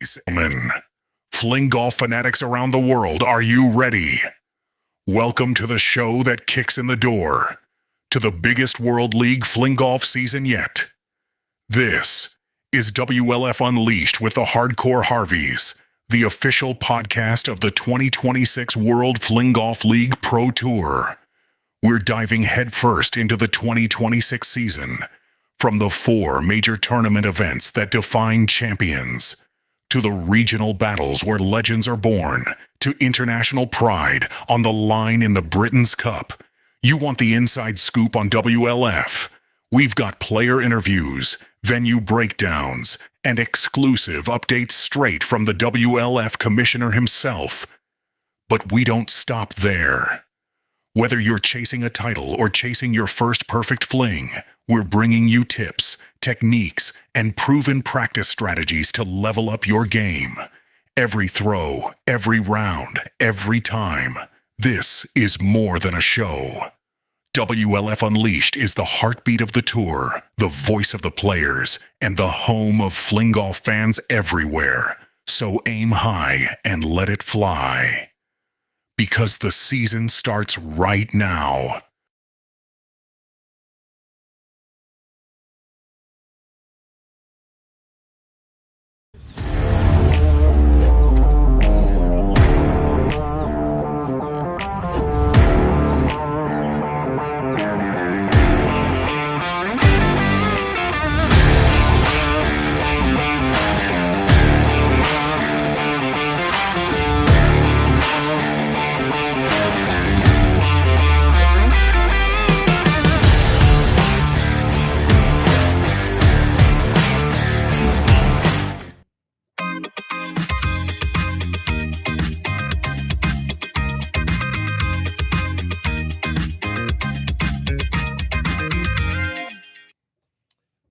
Ladies and gentlemen, fling golf fanatics around the world, are you ready? Welcome to the show that kicks in the door to the biggest World League fling golf season yet. This is WLF Unleashed with the Hardcore Harveys, the official podcast of the 2026 World Fling Golf League Pro Tour. We're diving headfirst into the 2026 season, from the 4 major tournament events that define champions, to the regional battles where legends are born, to international pride on the line in the Britain's Cup. You want the inside scoop on WLF? We've got player interviews, venue breakdowns, and exclusive updates straight from the WLF commissioner himself. But we don't stop there. Whether you're chasing a title or chasing your first perfect fling, we're bringing you tips, techniques, and proven practice strategies to level up your game. Every throw, every round, every time. This is more than a show. WLF Unleashed is the heartbeat of the tour, the voice of the players, and the home of fling golf fans everywhere. So aim high and let it fly. Because the season starts right now.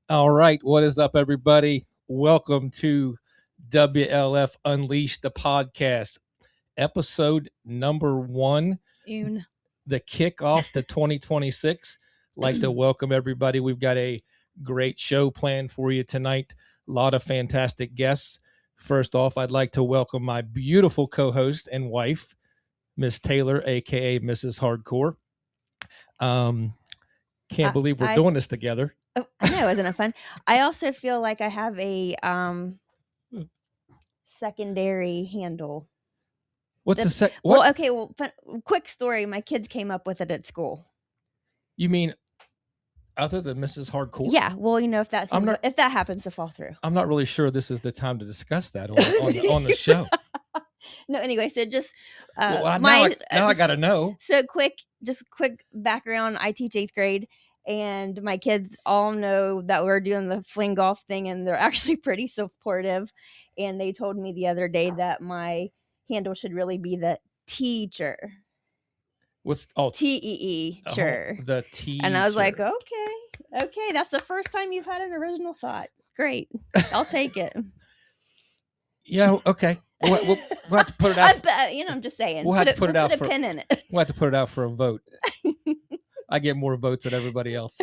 All right. What is up, everybody? Welcome to WLF Unleashed, the podcast, episode number 1, the kickoff to 2026. Like to welcome everybody. We've got a great show planned for you tonight. A lot of fantastic guests. First off, I'd like to welcome my beautiful co-host and wife, Miss Taylor, aka Mrs. Hardcore. Can't believe we're doing this together. Oh, I know, isn't it fun? I also feel like I have a secondary handle. What's a sec? What? Well, okay. Well, quick story. My kids came up with it at school. You mean other than Mrs. Hardcore? Yeah. Well, you know, if that happens to fall through, I'm not really sure this is the time to discuss that on the show. No. Anyway, so just now I got to know. So quick background. I teach 8th grade. And my kids all know that we're doing the fling golf thing, and they're actually pretty supportive. And they told me the other day that my handle should really be the teacher. With Teacher. The teacher. And I was like, okay, that's the first time you've had an original thought. Great, I'll take it. Yeah, okay. We'll have to put it out. I'm just saying. We'll have to put a pin in it. We'll have to put it out for a vote. I get more votes than everybody else.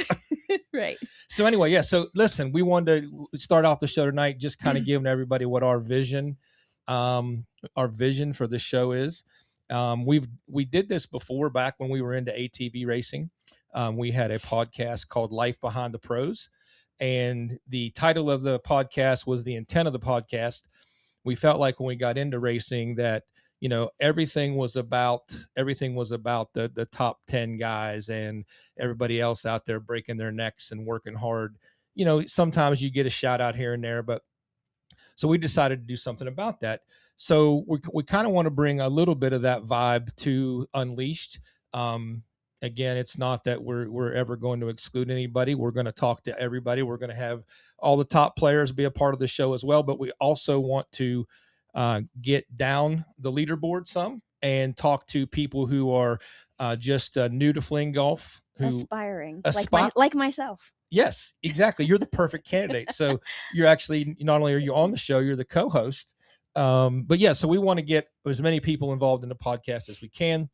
Right. So anyway, yeah. So listen, we wanted to start off the show tonight just kind of giving everybody what our vision for the show is. We did this before, back when we were into ATV racing. We had a podcast called Life Behind the Pros, and the title of the podcast was the intent of the podcast. We felt like when we got into racing that, you know, everything was about the top 10 guys and everybody else out there breaking their necks and working hard. You know, sometimes you get a shout out here and there, but so we decided to do something about that. So we kind of want to bring a little bit of that vibe to Unleashed. Again, it's not that we're ever going to exclude anybody. We're going to talk to everybody. We're going to have all the top players be a part of the show as well, but we also want to get down the leaderboard some and talk to people who are just new to fling golf, aspiring, like myself. Yes, exactly. You're the perfect candidate. So you're actually, not only are you on the show, you're the co-host. But yeah, so we want to get as many people involved in the podcast as we can.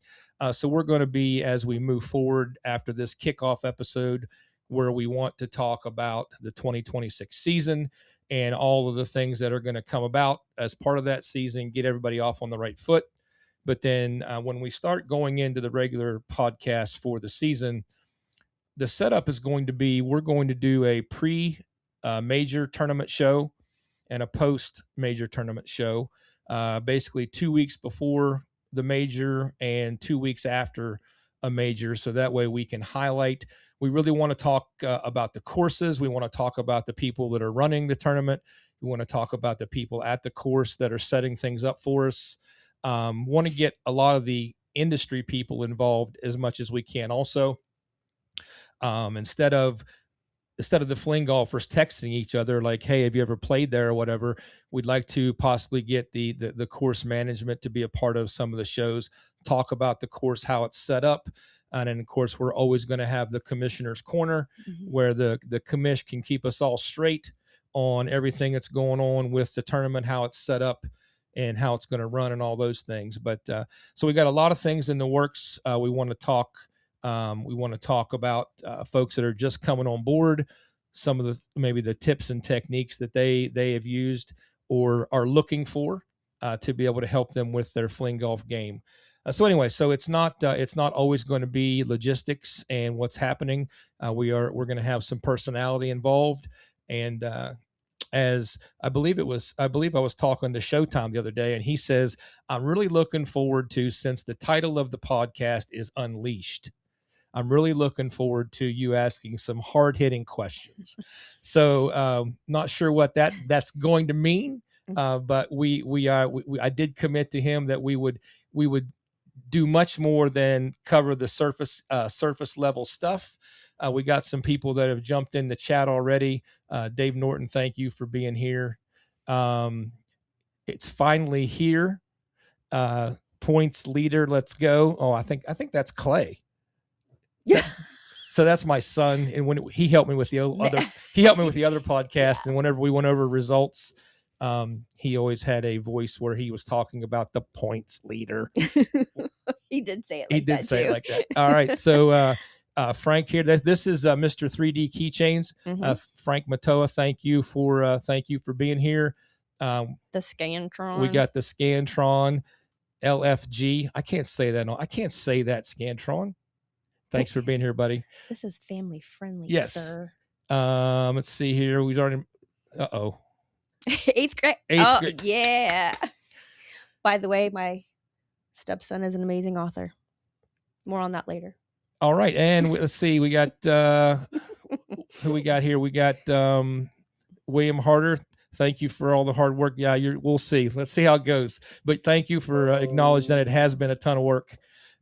So we're going to be, as we move forward after this kickoff episode, where we want to talk about the 2026 season and all of the things that are going to come about as part of that season, get everybody off on the right foot. But then when we start going into the regular podcast for the season, the setup is going to be, we're going to do a pre-major tournament show and a post-major tournament show, basically 2 weeks before the major and 2 weeks after a major. So that way we can highlight. We really want to talk about the courses. We want to talk about the people that are running the tournament. We want to talk about the people at the course that are setting things up for us. Want to get a lot of the industry people involved as much as we can also. Instead of the fling golfers texting each other like, hey, have you ever played there or whatever, we'd like to possibly get the course management to be a part of some of the shows, talk about the course, how it's set up. And then, of course, we're always going to have the commissioner's corner, where the commish can keep us all straight on everything that's going on with the tournament, how it's set up and how it's going to run and all those things. But so we got a lot of things in the works. We want to talk about folks that are just coming on board, some of the maybe the tips and techniques that they have used or are looking for to be able to help them with their fling golf game. So anyway, so it's not always going to be logistics and what's happening. We're going to have some personality involved, and as I believe I was talking to Showtime the other day, and he says, I'm really looking forward to, since the title of the podcast is Unleashed, I'm really looking forward to you asking some hard-hitting questions. So not sure what that's going to mean, but I did commit to him that we would do much more than cover the surface level stuff. We got some people that have jumped in the chat already. Dave Norton, thank you for being here. It's finally here. Points leader, let's go. Oh, I think that's Clay. Yeah. So that's my son, and when he helped me with the other podcast, and whenever we went over results, he always had a voice where he was talking about the points leader. He did say it like that. He did say too. it like that. All right, so Frank here. This is Mr. 3D Keychains. Frank Matoa, thank you for being here. The Scantron. We got the Scantron LFG. I can't say that. I can't say that, Scantron. Thanks for being here, buddy. This is family friendly, yes. sir. Let's see here. We've already. Eighth grade. Eighth grade. Yeah. By the way, my stepson is an amazing author. More on that later. All right, and let's see. We got who we got here. We got William Harder. Thank you for all the hard work. Yeah, we'll see. Let's see how it goes. But thank you for acknowledging that it has been a ton of work.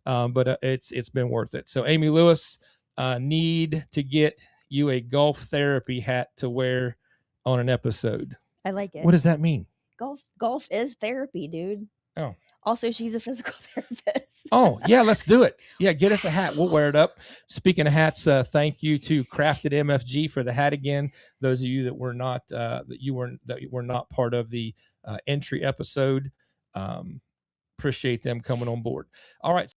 But it's been worth it. So Amy Lewis, need to get you a golf therapy hat to wear on an episode. I like it. What does that mean? Golf is therapy, dude. Oh. Also, she's a physical therapist. Oh, yeah, let's do it. Yeah, get us a hat. We'll wear it up. Speaking of hats, thank you to Crafted MFG for the hat again. Those of you that were not part of the entry episode, appreciate them coming on board. All right.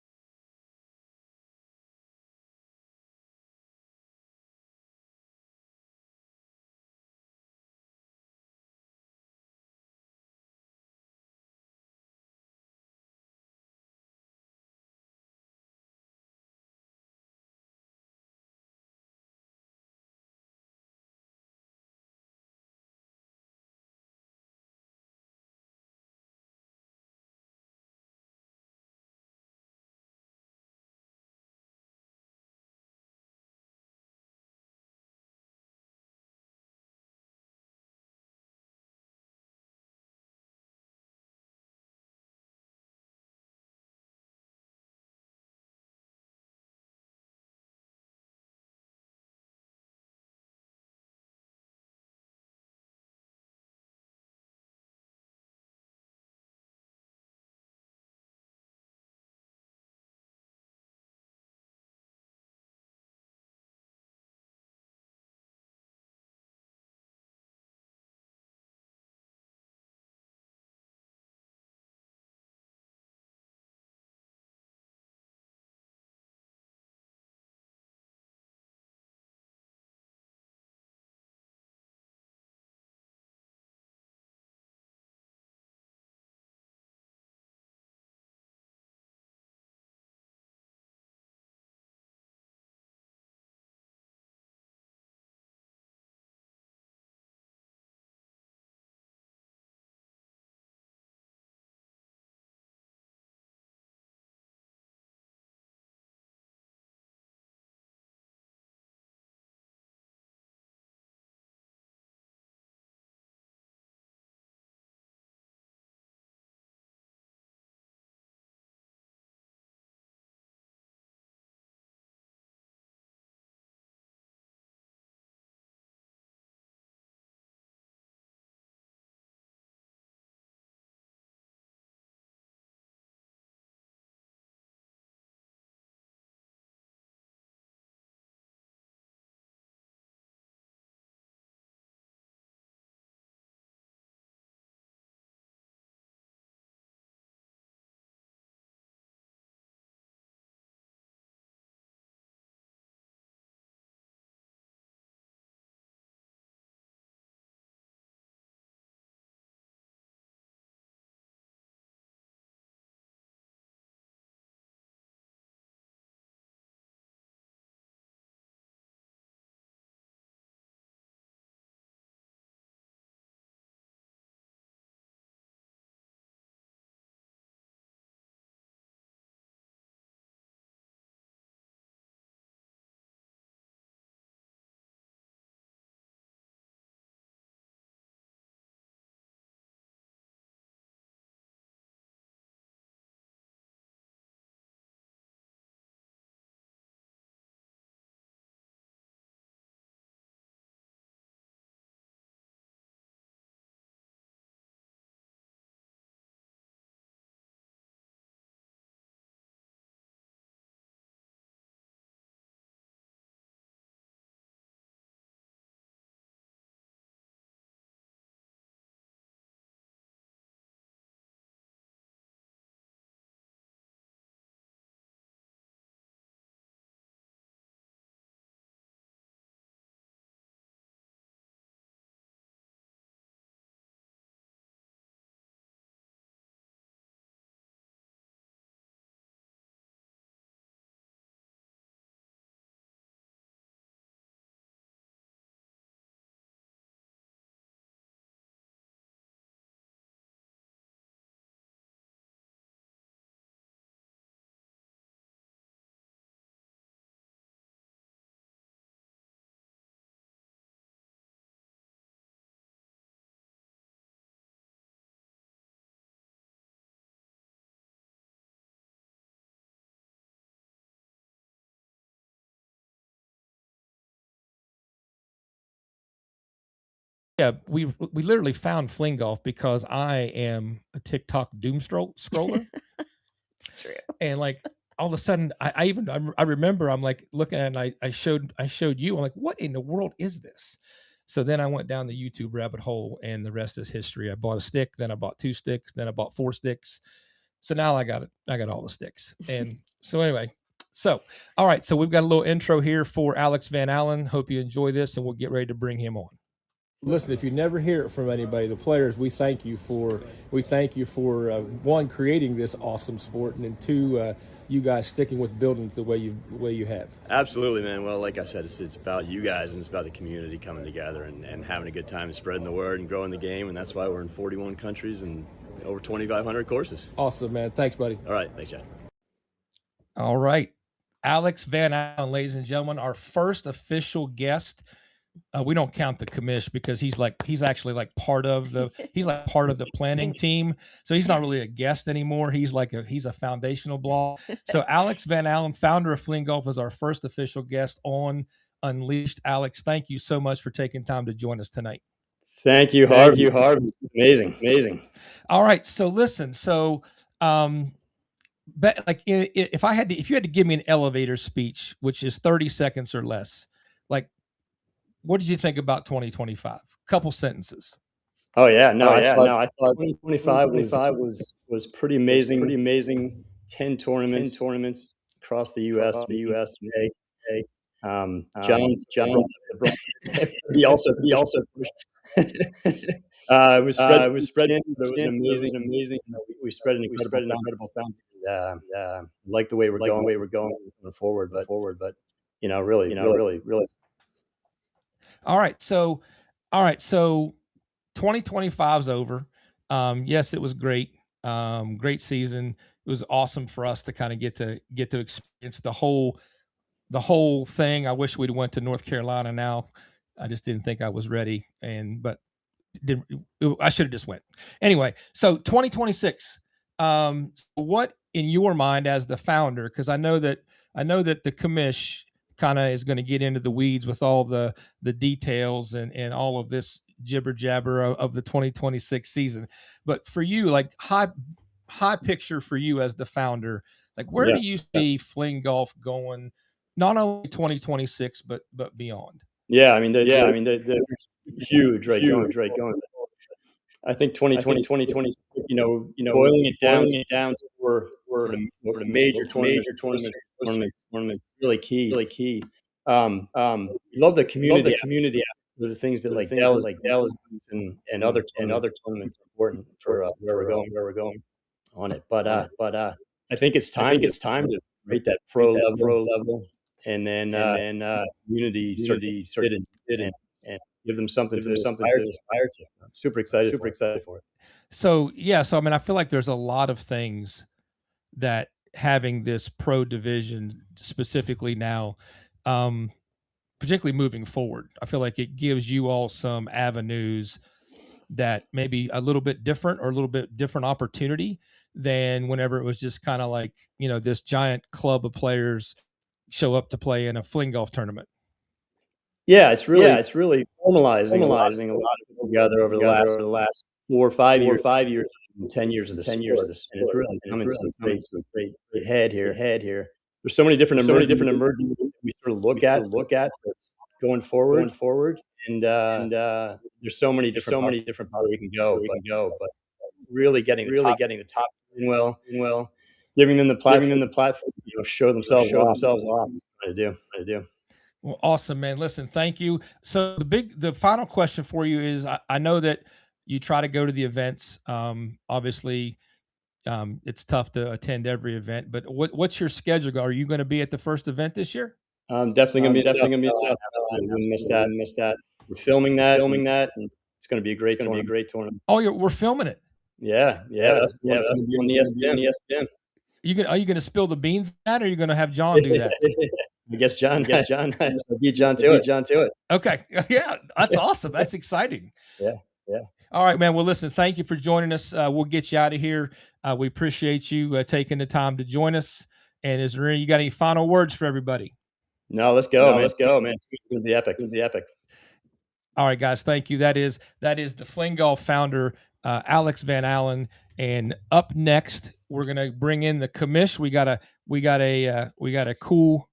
Yeah, we literally found Fling Golf because I am a TikTok doom scroller. It's true. And like all of a sudden I remember I'm like looking at it, and I showed you. I'm like, what in the world is this? So then I went down the YouTube rabbit hole, and the rest is history. I bought a stick, then I bought 2 sticks, then I bought 4 sticks. So now I got all the sticks. And so anyway, so all right, so we've got a little intro here for Alex Van Allen. Hope you enjoy this, and we'll get ready to bring him on. Listen, if you never hear it from anybody, the players, we thank you for one, creating this awesome sport, and then two, you guys sticking with building it the way you have. Absolutely, man. Well, like I said, it's about you guys, and it's about the community coming together and having a good time and spreading the word and growing the game, and that's why we're in 41 countries and over 2,500 courses. Awesome, man. Thanks, buddy. All right. Thanks, Chad. All right. Alex Van Allen, ladies and gentlemen, our first official guest. We don't count the commish because he's actually part of the planning team. So he's not really a guest anymore. He's a foundational block. So Alex Van Allen, founder of Fling Golf, is our first official guest on Unleashed. Alex, thank you so much for taking time to join us tonight. Thank you, Harv. Amazing. All right. So listen, but like if you had to give me an elevator speech, which is 30 seconds or less, like, what did you think about 2025? Couple sentences. Oh yeah, I thought 2025 was pretty amazing. 10 tournaments across the U.S. John, he also pushed. It was spread. It was amazing. We spread an incredible foundation. Like the way we're going forward, but really. All right, so 2025 is over. Yes, it was great. Great season. It was awesome for us to kind of get to experience the whole thing. I wish we'd went to North Carolina now. I just didn't think I was ready, but I should have just went. Anyway, so 2026. What in your mind as the founder, because I know that the commish kind of is going to get into the weeds with all the details and all of this jibber jabber of the 2026 season. But for you, like high picture for you as the founder, like where do you see Fling Golf going, not only 2026 but beyond? Yeah, I mean, they're huge, right? Going. I think 2020, boiling it down to we're a major tournament, really key. Love the community. The things that Dallas and other tournaments are important for where we're going on it. But I think it's time to rate that pro level, and then community started and give them something to aspire to. I'm super excited for it. So I mean, I feel like there's a lot of things that having this pro division specifically now, particularly moving forward, I feel like it gives you all some avenues that maybe a little bit different or a little bit different opportunity than whenever it was just kind of like, this giant club of players show up to play in a Fling Golf tournament. Yeah, it's really formalizing a lot of people together over the last 4 or 5 years, 10 years of this, and it's really coming to a great head here. There's so many different emerging we sort of look at going forward, and there's so many different paths we can go, but really getting the top in well, giving them the platform, show themselves off. Trying to do. Well, awesome, man. Listen, thank you. So the final question for you is, I know that you try to go to the events. Obviously, it's tough to attend every event, but what's your schedule? Are you going to be at the first event this year? Definitely going to be at South. Miss that. We're filming that. And it's going to be a great tournament. Oh, we're filming it. Yeah. That's on the ESPN. Are you going to spill the beans on that, or are you going to have John do that? I guess John. Beat John to it. Okay. Yeah, that's awesome. That's exciting. Yeah. All right, man. Well, listen, thank you for joining us. We'll get you out of here. We appreciate you taking the time to join us. And you got any final words for everybody? No, let's go, man. It's going to be epic. All right, guys, thank you. That is the Fling Golf founder, Alex Van Allen. And up next, we're gonna bring in the commish. We got a cool.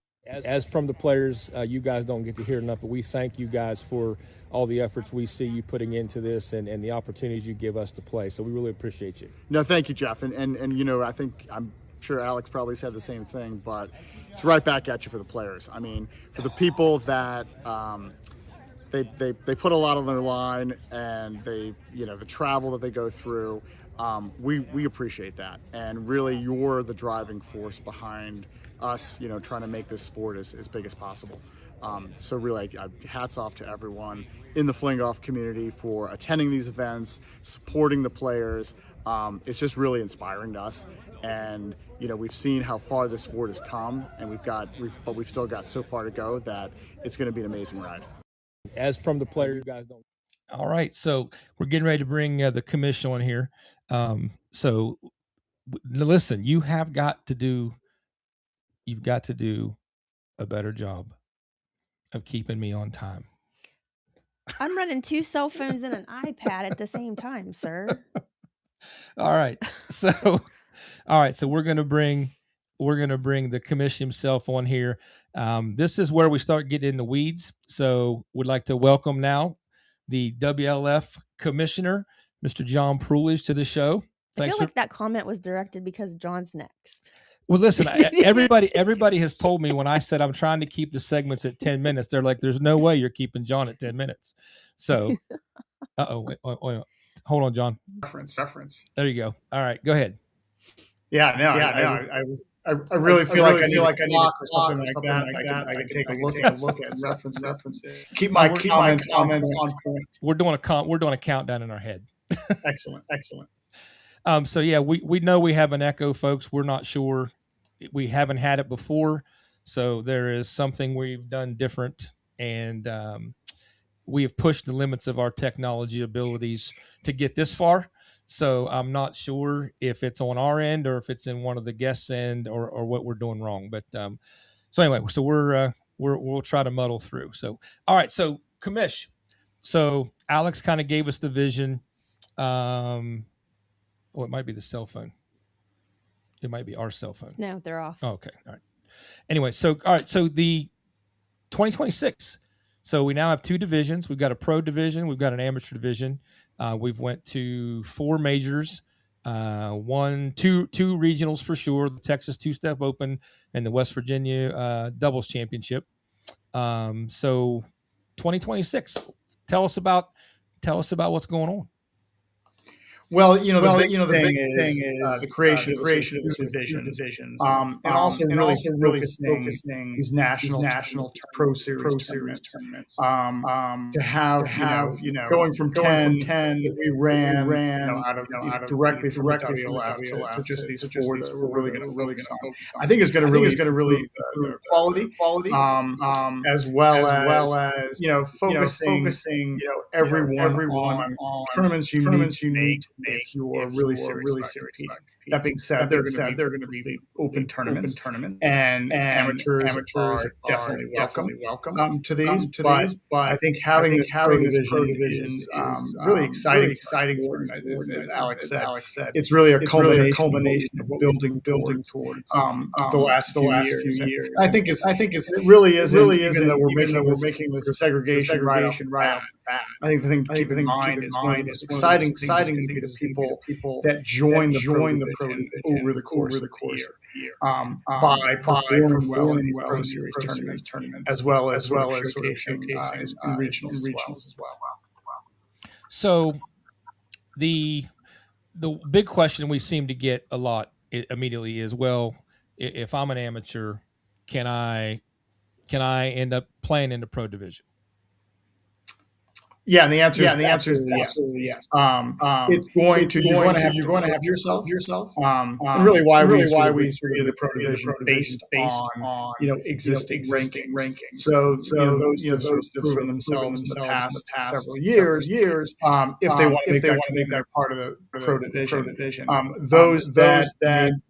As from the players, you guys don't get to hear enough, but we thank you guys for all the efforts we see you putting into this and the opportunities you give us to play. So we really appreciate you. No, thank you, Jeff. And you know, I'm sure Alex probably said the same thing, but it's right back at you for the players. I mean, for the people that they put a lot on their line, and the travel that they go through, we appreciate that. And really, you're the driving force behind us, trying to make this sport as big as possible. So really, hats off to everyone in the Fling Golf community for attending these events, supporting the players. It's just really inspiring to us. And we've seen how far this sport has come, and we've still got so far to go that it's going to be an amazing ride. As from the player, you guys don't. All right, so we're getting ready to bring the commission on here. So listen, you've got to do a better job of keeping me on time. I'm running 2 cell phones and an iPad at the same time, sir. All right, so we're gonna bring the commission himself on here. This is where we start getting in the weeds. So we'd like to welcome now the WLF commissioner, Mr. John Prulidge, to the show. I feel like that comment was directed because John's next. Well, listen, everybody has told me when I said I'm trying to keep the segments at 10 minutes, they're like, there's no way you're keeping John at 10 minutes. So, wait, hold on, John. Reference. There you go. All right, go ahead. I really feel like I need a clock or something like that. I can take a look at reference. Keep my comments on point. We're doing a countdown in our head. Excellent. So yeah, we know we have an echo, folks. We're not sure. We haven't had it before, so there is something we've done different, and we have pushed the limits of our technology abilities to get this far. So I'm not sure if it's on our end or if it's in one of the guests' end or what we're doing wrong. But so anyway, so we'll try to muddle through. So all right, so commish. So Alex kind of gave us the vision. It might be the cell phone. It might be our cell phone. No, they're off. Oh, okay. All right. Anyway, so the 2026. So we now have 2 divisions. We've got a pro division. We've got an amateur division. We've went to 4 majors, 2 regionals for sure, the Texas 2-Step Open and the West Virginia doubles championship. So 2026, tell us about what's going on. Well, the big thing is the creation of this divisions, and also really focusing these national pro series tournaments. To have going from 10 that we ran out of directly from WLF to just these 4 that we're really going to focus on. I think it's going to really quality, as well as focusing everyone on tournaments you need. If you're really serious. That being said, they're going to be open tournaments, and amateurs are definitely welcome to these. But I think having this pro division is really exciting for them. As Alex said, it's really a culmination of building towards the last few years. I think it really isn't that we're making this segregation right off the bat. I think the thing to keep in mind is one of the most exciting things is people that join the pro over the course of the year by performing well in these pro series tournaments, as well as showcasing in regionals as well. So the big question we seem to get a lot immediately is, well, if I'm an amateur, can I end up playing in the pro division? Yeah, and the answer is absolutely yes. It's going to you're going to have yourself. And really why we created the pro division based on existing rankings. So those have proven themselves in the past several years. If they want to make that part of pro division. Those that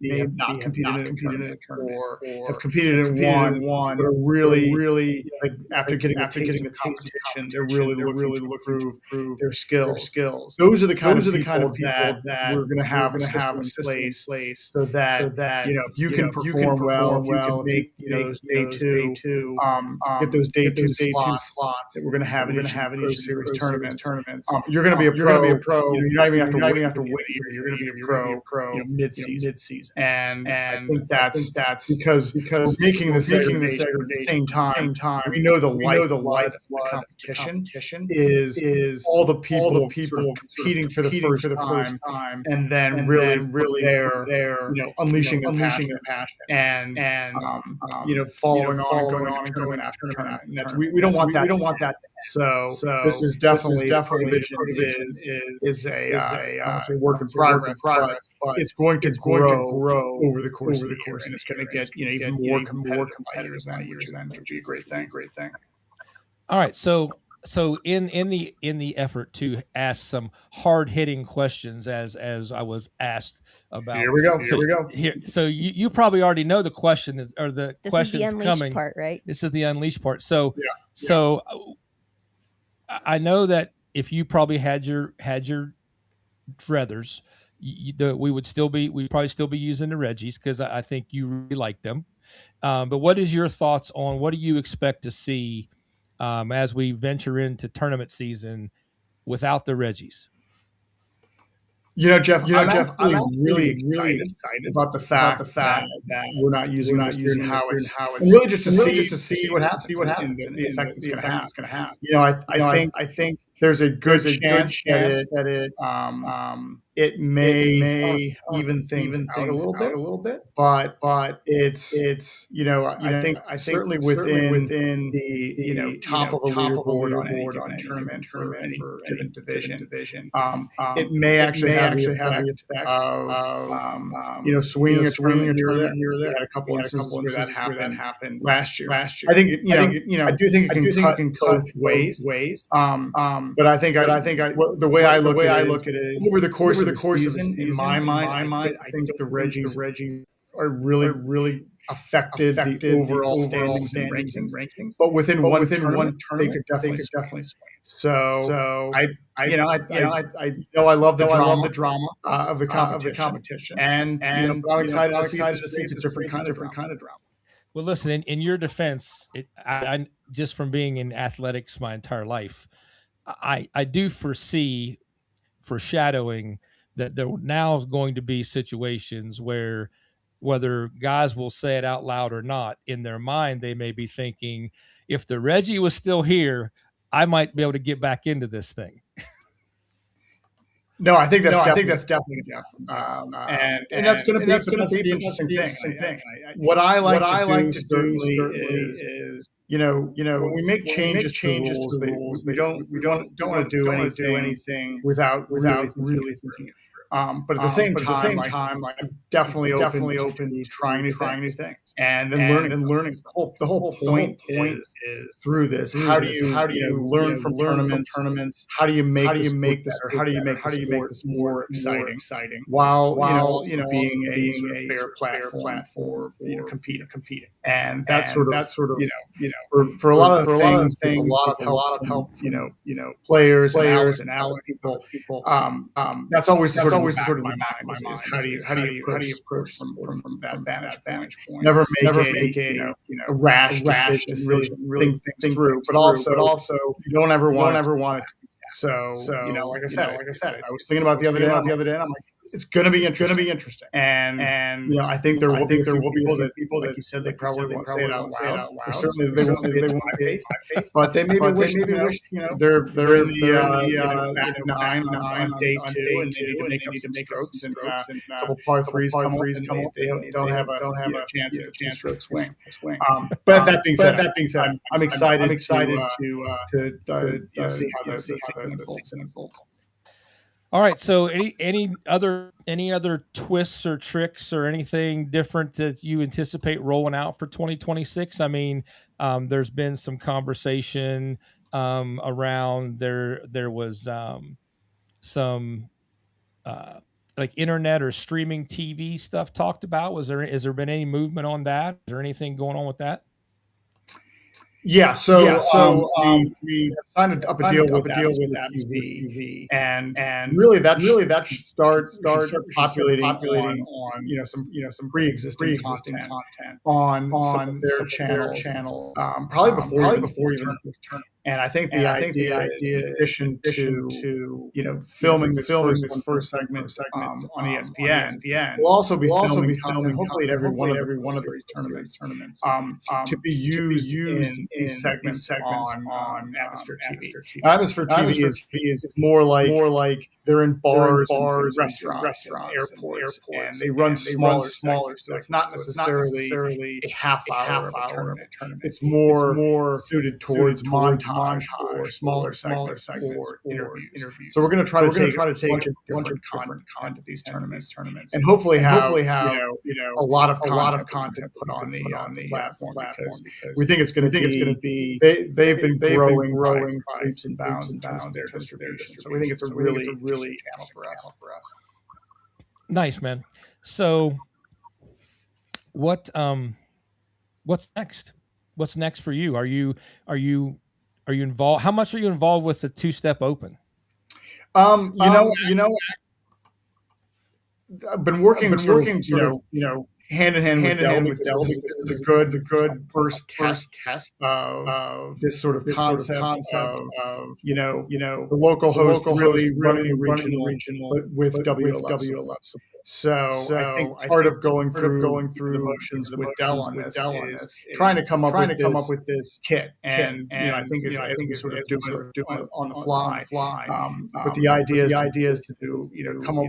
may have not competed in a tournament or have competed in one, but are really like, after getting a taste of competition, they're really looking to improve their skills. Those are the kind of people that we're going to have a system in place so that if you can perform well, if you can make those day two, get those day two slots that we're going to have in each Pro Series tournaments. You're going to be a pro. You're not even have to wait a year. You're going to be a pro, mid-season. And I think that's because we're making the segregation at the same time. We know the life of the competition is all the people sort of competing for the first time, and then really there unleashing their passion and following on and going to tournament after tournament. And that's we don't want that. We don't want that. So this is definitely provision is a work in progress, but it's going to grow over the course of the year, and it's going to get even more competitive by years end, which would be a great thing. All right, so in the effort to ask some hard hitting questions, as I was asked about. Here we go. So you probably already know the question or the questions is the coming. Part, right? This is the unleashed part. So I know that if you probably had your druthers, we'd probably still be using the Reggies because I think you really like them. But what is your thoughts on what do you expect to see as we venture into tournament season without the Reggies? Jeff, I'm really excited about the fact that we're not using how it's really just to see what happens, and the effect it's going to have. I think there's a good chance that it may even things out a little bit, but it's I think certainly within the top of a leaderboard on any tournament for any given division, it may actually have the effect of swinging a tournament here or there. We had a couple instances where that happened last year. I think I do think it can cut both ways. But I think the way I look at it is over the course of the season, in my mind, I think the Reggies are really affected the overall standings and rankings. But within one tournament, they could definitely swing. So I love the drama of the competition, and I'm excited to see it's a different kind of drama. Well, listen, in your defense, I just from being in athletics my entire life, I do foresee foreshadowing that there now is going to be situations where whether guys will say it out loud or not, in their mind, they may be thinking, if the Reggie was still here, I might be able to get back into this thing. No, I think that's definitely Jeff, and that's going to be the interesting thing. What I like to do is when we make changes to the rules, we don't want to do anything without really thinking it. But at the same time, I'm definitely open to trying new things, and then learning. The whole point is through this. How do you learn from tournaments? How do you make this better? How do you make this more exciting? While being a fair platform for competing. And that's sort of for a lot of things, a lot of help. Players and out people. That's always the sort of my mind is how do you approach from that vantage point? Never make a rash decision, really think through, but also you don't ever want it to be. So like I said, I was thinking about the other day, and I'm like, it's gonna be interesting. And I think there will be people that, like you said, they probably won't say it out loud. Or certainly they won't say it to my face. But they maybe wish they're in the back nine on day two, and they need to make up some strokes, and a couple par threes come up. They don't have a chance to two-stroke swing. But that being said, I'm excited to see how the season unfolds. All right. So any other twists or tricks or anything different that you anticipate rolling out for 2026? I mean, there's been some conversation around there was some like internet or streaming TV stuff talked about? Has there been any movement on that? Is there anything going on with that? Yeah, so we signed up a deal with Atmosphere TV, and really that should start populating on some pre-existing content on some of their channels, probably before even the tournament. And I think the idea is, in addition to filming this first segment on ESPN, we'll also be filming content, hopefully at every one of these tournaments, to be used in these segments on Atmosphere TV. Atmosphere TV is more like they're in bars and restaurants, and airports, and they run smaller. So it's not necessarily a half hour of a tournament. It's more suited towards montage or smaller segments or interviews. So we're going to try to take a bunch of different content at these tournaments, and hopefully have a lot of content put on the platform, because we think it's going to be they've been growing by leaps and bounds in terms of their distribution. So we think it's a really channel for us. Nice, man. So what's next? What's next for you? Are you involved? How much are you involved with the Two-Step Open? I've been working hand in hand with Dell, because it's a good first test of this sort of concept of the local host really running a regional with WLF. So I think part of going through the motions with Dell on this is trying to come up with this kit, and I think we sort of do it on the fly. But the idea is to come up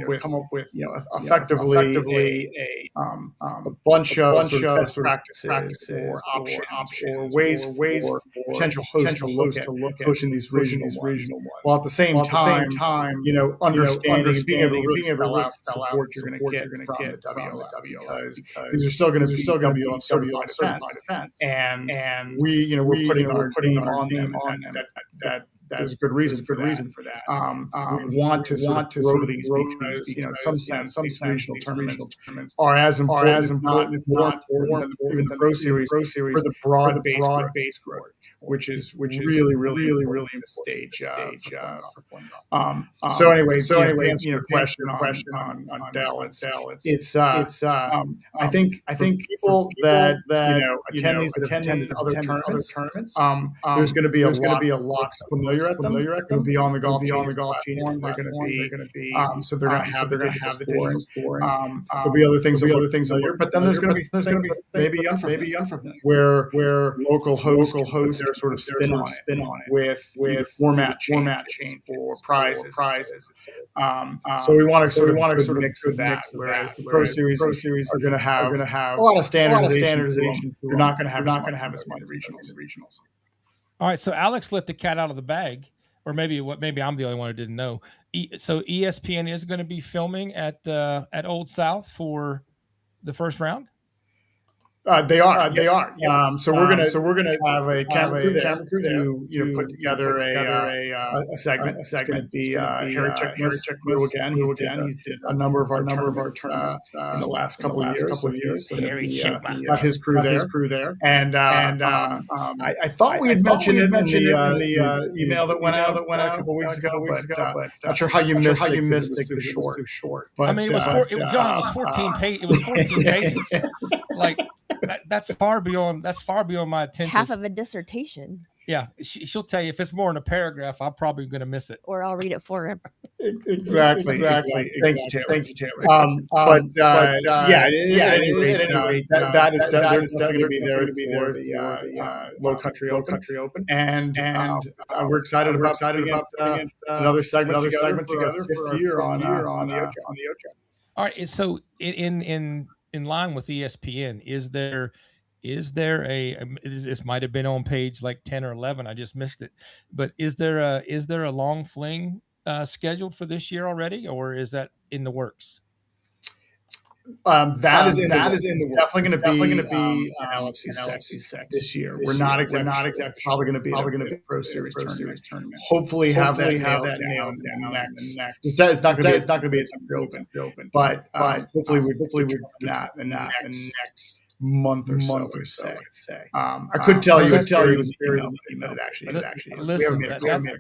with effectively a bunch of best practices or options or ways for potential hosts to look at hosting these regional ones, while at the same time understanding and being able to spell out the support you're going to get from the WLF, because these are still going to be WLF certified events, and we're putting on them, and that there's a good reason for that. We want to grow these because, in some sense, these regional tournaments are as important, if not more important than even the Pro Series for the broad base growth, which is really the stage for Flingoff. So anyway, question on Dell. I think people that attend these, that attended other tournaments, there's going to be a lot familiar at them. They're going to be on the Golf Genius platform. They're going to be so they're going to have the digital scoring. There'll be other things familiar, but then there's going to be maybe unfamiliar, where local hosts their sort of spin on it with format change or prizes. So we want to sort of mix of that. Whereas the Pro Series are going to have a lot of standardization. You're not going to have as much regionals. All right, so Alex let the cat out of the bag, or maybe I'm the only one who didn't know. So ESPN is going to be filming at Old South for the first round. They are. So we're gonna have a camera crew to put together a segment. It's going to be Harry Checkmore again. He did a number of our tournaments in the last couple of years. So got his crew there, and I thought we had mentioned it in the email that went out a couple of weeks ago, but not sure how you missed it. It was short. But, I mean, John, it was 14 pages. It was 14 pages. Like. That's far beyond my attention. Half of a dissertation. Yeah, she'll tell you if it's more than a paragraph, I'm probably going to miss it, or I'll read it for him. Exactly. Thank you, Taylor. But at any rate, that is definitely going to be there for the Low Country Open, and we're excited about another segment together, fifth year on the Ocho. All right, so in line with ESPN, is there this might have been on page like 10 or 11, I just missed it, but is there a long fling scheduled for this year already, or is that in the works? That is in the definitely going to be an LFC six this year. We're not exactly probably going to be a Pro Series tournament. Hopefully have that nailed down next. It's not going to be a temporary open, but hopefully we're that in the next month or so. I would say. I could tell you it was very but it actually is. Listen,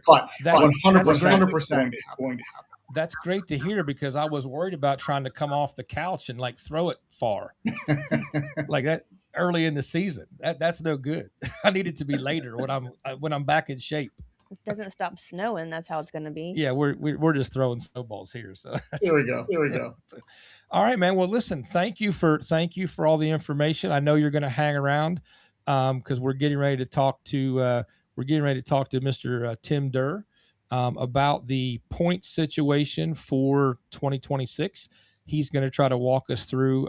but 100% going to happen. That's great to hear, because I was worried about trying to come off the couch and like throw it far like that early in the season. That's no good. I need it to be later when I'm back in shape. It doesn't stop snowing. That's how it's going to be. Yeah, we're just throwing snowballs here. So here we go. All right, man. Well, listen, thank you for all the information. I know you're going to hang around because we're getting ready to talk to Mr. Tim Durr about the point situation for 2026. He's going to try to walk us through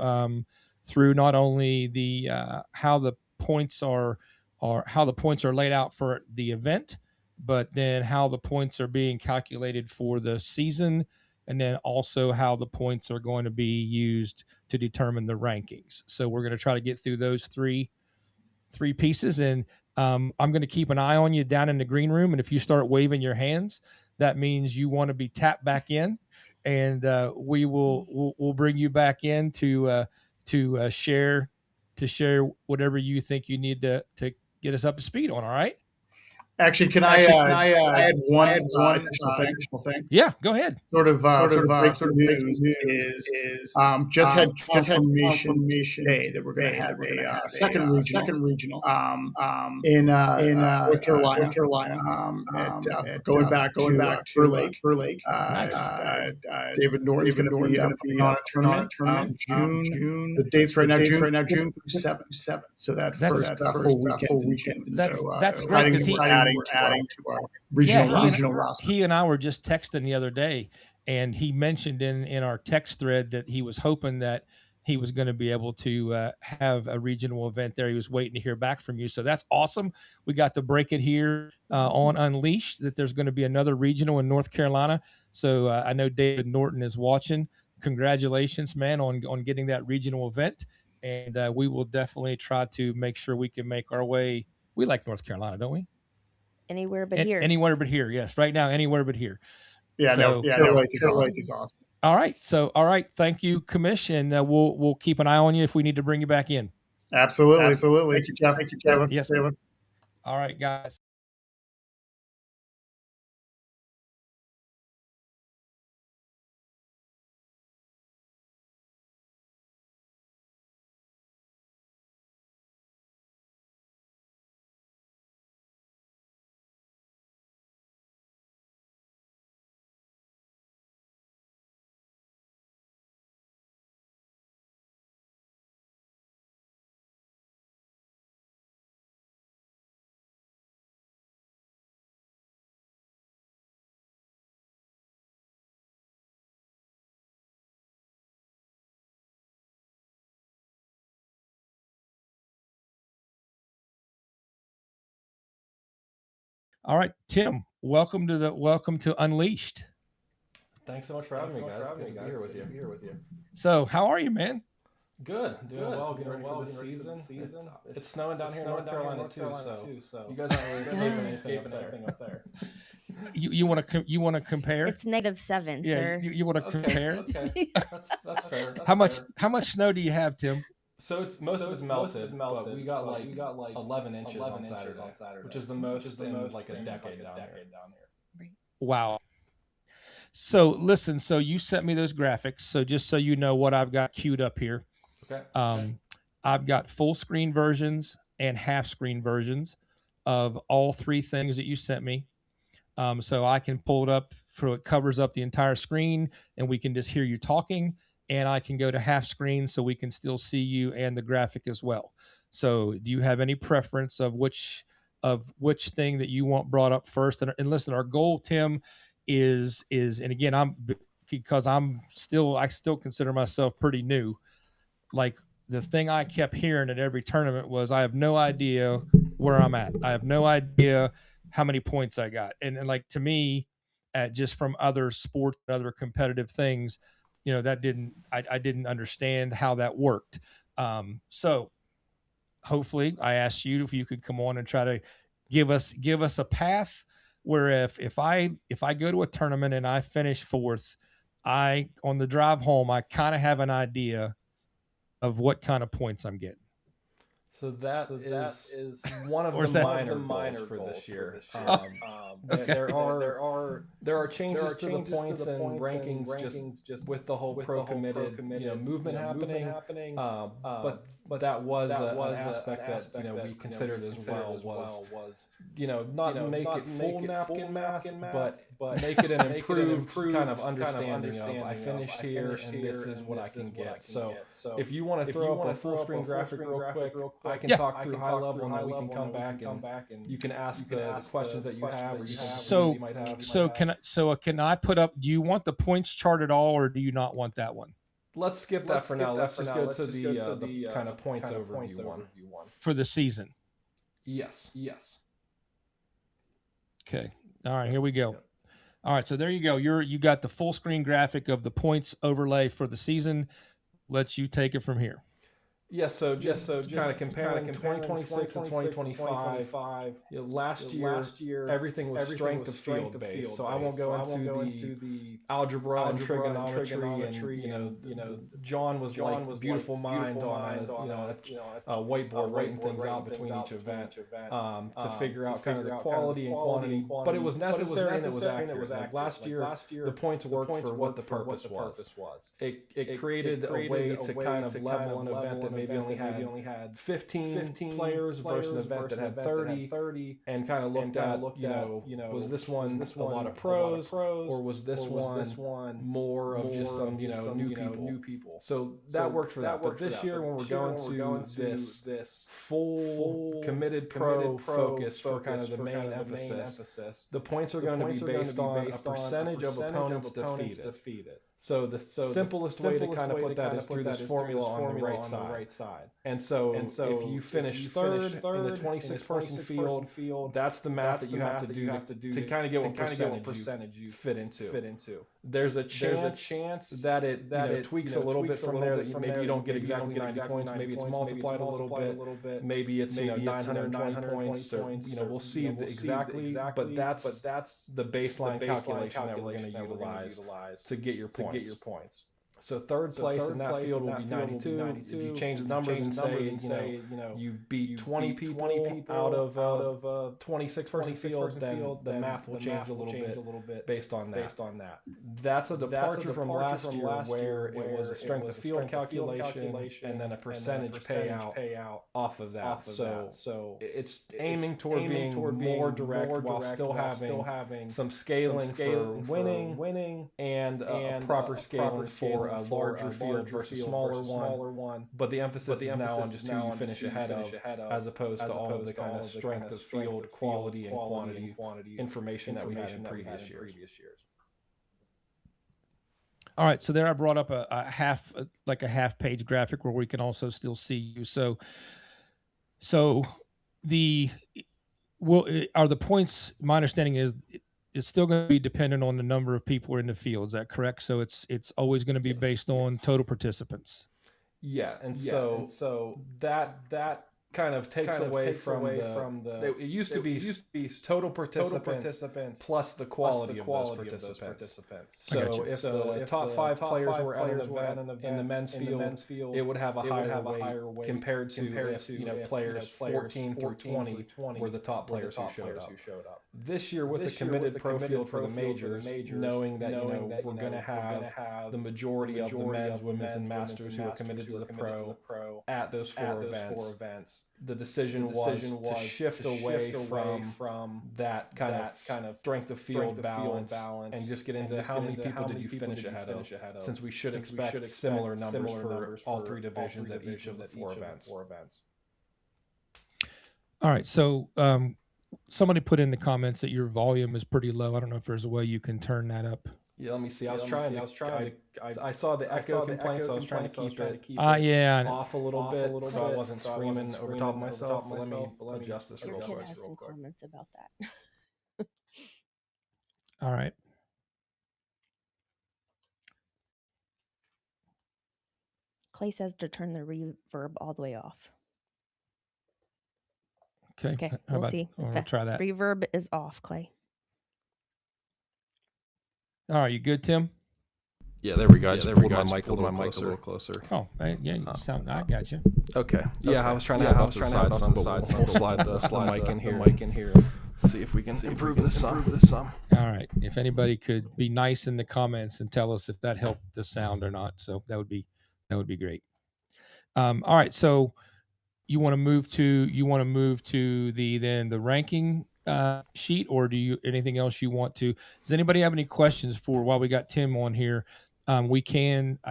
not only the how the points are laid out for the event, but then how the points are being calculated for the season, and then also how the points are going to be used to determine the rankings. So we're going to try to get through those three pieces, and I'm going to keep an eye on you down in the green room. And if you start waving your hands, that means you want to be tapped back in, and we'll bring you back in to share whatever you think you need to get us up to speed on. All right. Actually, can I add one additional thing? Yeah, go ahead. Sort of breaking news is just had confirmation today that we're going to have a second regional in North Carolina. Going back to Fur Lake. Nice. David Norton's going to be on a tournament June. The dates right now June 7th. So that's full weekend. That's great, because we're adding to our regional roster. He and I were just texting the other day, and he mentioned in our text thread that he was hoping that he was going to be able to have a regional event there. He was waiting to hear back from you. So that's awesome. We got to break it here on Unleashed that there's going to be another regional in North Carolina. So I know David Norton is watching. Congratulations, man, on getting that regional event. And we will definitely try to make sure we can make our way. We like North Carolina, don't we? Anywhere but here. Anywhere but here. Yes. Right now, anywhere but here. Yeah. Clear Lake is awesome. All right. Thank you, Commish, and we'll keep an eye on you if we need to bring you back in. Absolutely. Thank you, Jeff. Thank you, Kevin. Yes. All right, guys. All right, Tim, welcome to Unleashed. Thanks so much for having me, guys. Good to be here with you. So, how are you, man? Doing well. Getting ready for the season. It's snowing down here in North Carolina too, so you guys aren't really escaping anything up there. You want to compare? It's -7, yeah, sir. You want to compare? Okay. That's fair. How much snow do you have, Tim? So most of it's melted, but we got like 11 inches on Saturday, which is the most in like a decade down here. Wow. So listen, so you sent me those graphics. So just so you know what I've got queued up here. Okay. I've got full screen versions and half screen versions of all three things that you sent me. So I can pull it up so it covers up the entire screen and we can just hear you talking. And I can go to half screen so we can still see you and the graphic as well. So do you have any preference of which thing that you want brought up first? And listen, our goal, Tim, is and again, I still consider myself pretty new. Like the thing I kept hearing at every tournament was I have no idea where I'm at. I have no idea how many points I got. And like to me, just from other sports, other competitive things, I didn't understand how that worked. So hopefully I asked you if you could come on and try to give us a path where if I go to a tournament and I finish fourth, on the drive home, I kind of have an idea of what kind of points I'm getting. So that is one of the minor goals for this year. Okay. There are changes to the points and rankings just with the whole pro committed movement happening. But that was an aspect that we considered as well was not make it full napkin math, but make it an improved kind of understanding of I finished here and this is what I can get. So if you want to throw up a full screen graphic real quick, I can talk through high level and then we can come back and you can ask the questions that you have or you might have. Can I put up, do you want the points chart at all, or do you not want that one? Let's skip that for now. Let's just go to the kind of points overview one. For the season. Yes. Okay. All right, here we go. All right, so there you go. You got the full screen graphic of the points overlay for the season. Let you take it from here. Yeah, so just kind of comparing 2026 to 2025. Last year, everything was strength of field based. So I won't go into the algebra and trigonometry and John was like the beautiful mind on a whiteboard writing things out between each event to figure out kind of the quality and quantity. But it was necessary and it was accurate. Like last year, the points worked for what the purpose was. It created a way to kind of level an event that maybe only had 15 players versus an event that had 30 and kind of looked at, was this one a lot of pros or was this one more of just some, new people. So that worked for that. But this year when we're going to this full committed pro focus for kind of the main emphasis, the points are going to be based on a percentage of opponents defeated. So the simplest way to kind of put that is through this formula on the right side. And so if you finish third in the 26-person field, that's the math that you have to do to kind of get what percentage you fit into. There's a chance that it tweaks a little bit from there, that maybe you don't get exactly 90 points, maybe it's multiplied a little bit, maybe it's 920 points, or we'll see exactly, but that's the baseline calculation that we're going to utilize to get your points. So third place in that field will be 92. If you change the numbers and say, you beat 20 people out of a 26-person field, then the math will change a little bit based on that. That's a departure from last year where it was a strength of field calculation and then a percentage payout off of that. So it's aiming toward being more direct while still having some scaling for winning and a proper scaling for a larger field versus smaller one, but the emphasis is now on just who you finish ahead of, as opposed to all of the kind of strength of field quality and quantity information that we had in previous years. All right, so there I brought up a half page graphic where we can also still see you. So are the points, my understanding is it's still going to be dependent on the number of people in the field. Is that correct? So it's always going to be based on total participants. Yeah, and so that kind of takes away from the it used to be total participants plus the quality of those participants. So if the top 5 players were at an event in the men's field, it would have a higher weight compared to if players 14 through 20 were the top players who showed up. This year with the committed pro field for the majors, knowing that we're going to have the majority of the men's, women's, and masters who are committed to the pro at those 4 events. The decision was to shift away from that kind of strength of field balance and just get into how many people did you finish ahead of, since we should expect similar numbers for all 3 divisions at each of the 4 events. All right, so somebody put in the comments that your volume is pretty low. I don't know if there's a way you can turn that up. Yeah, let me see. I saw the echo complaint, so I was trying to keep it off a little bit, so I wasn't screaming over top of myself. Let me adjust this real quick. Has some comments about that. All right. Clay says to turn the reverb all the way off. Okay. We'll see. We'll try that. Reverb is off, Clay. All right, you good, Tim? Yeah, there we go. I just pulled my mic a little closer. Oh, yeah, you sound. I got you. Okay. Yeah, I was trying to have off to the side some, but we'll slide the mic in here. See if we can improve this some. All right. If anybody could be nice in the comments and tell us if that helped the sound or not, so that would be great. All right. So you want to move to the ranking sheet, or do you anything else you want to? Does anybody have any questions for while we got Tim on here? I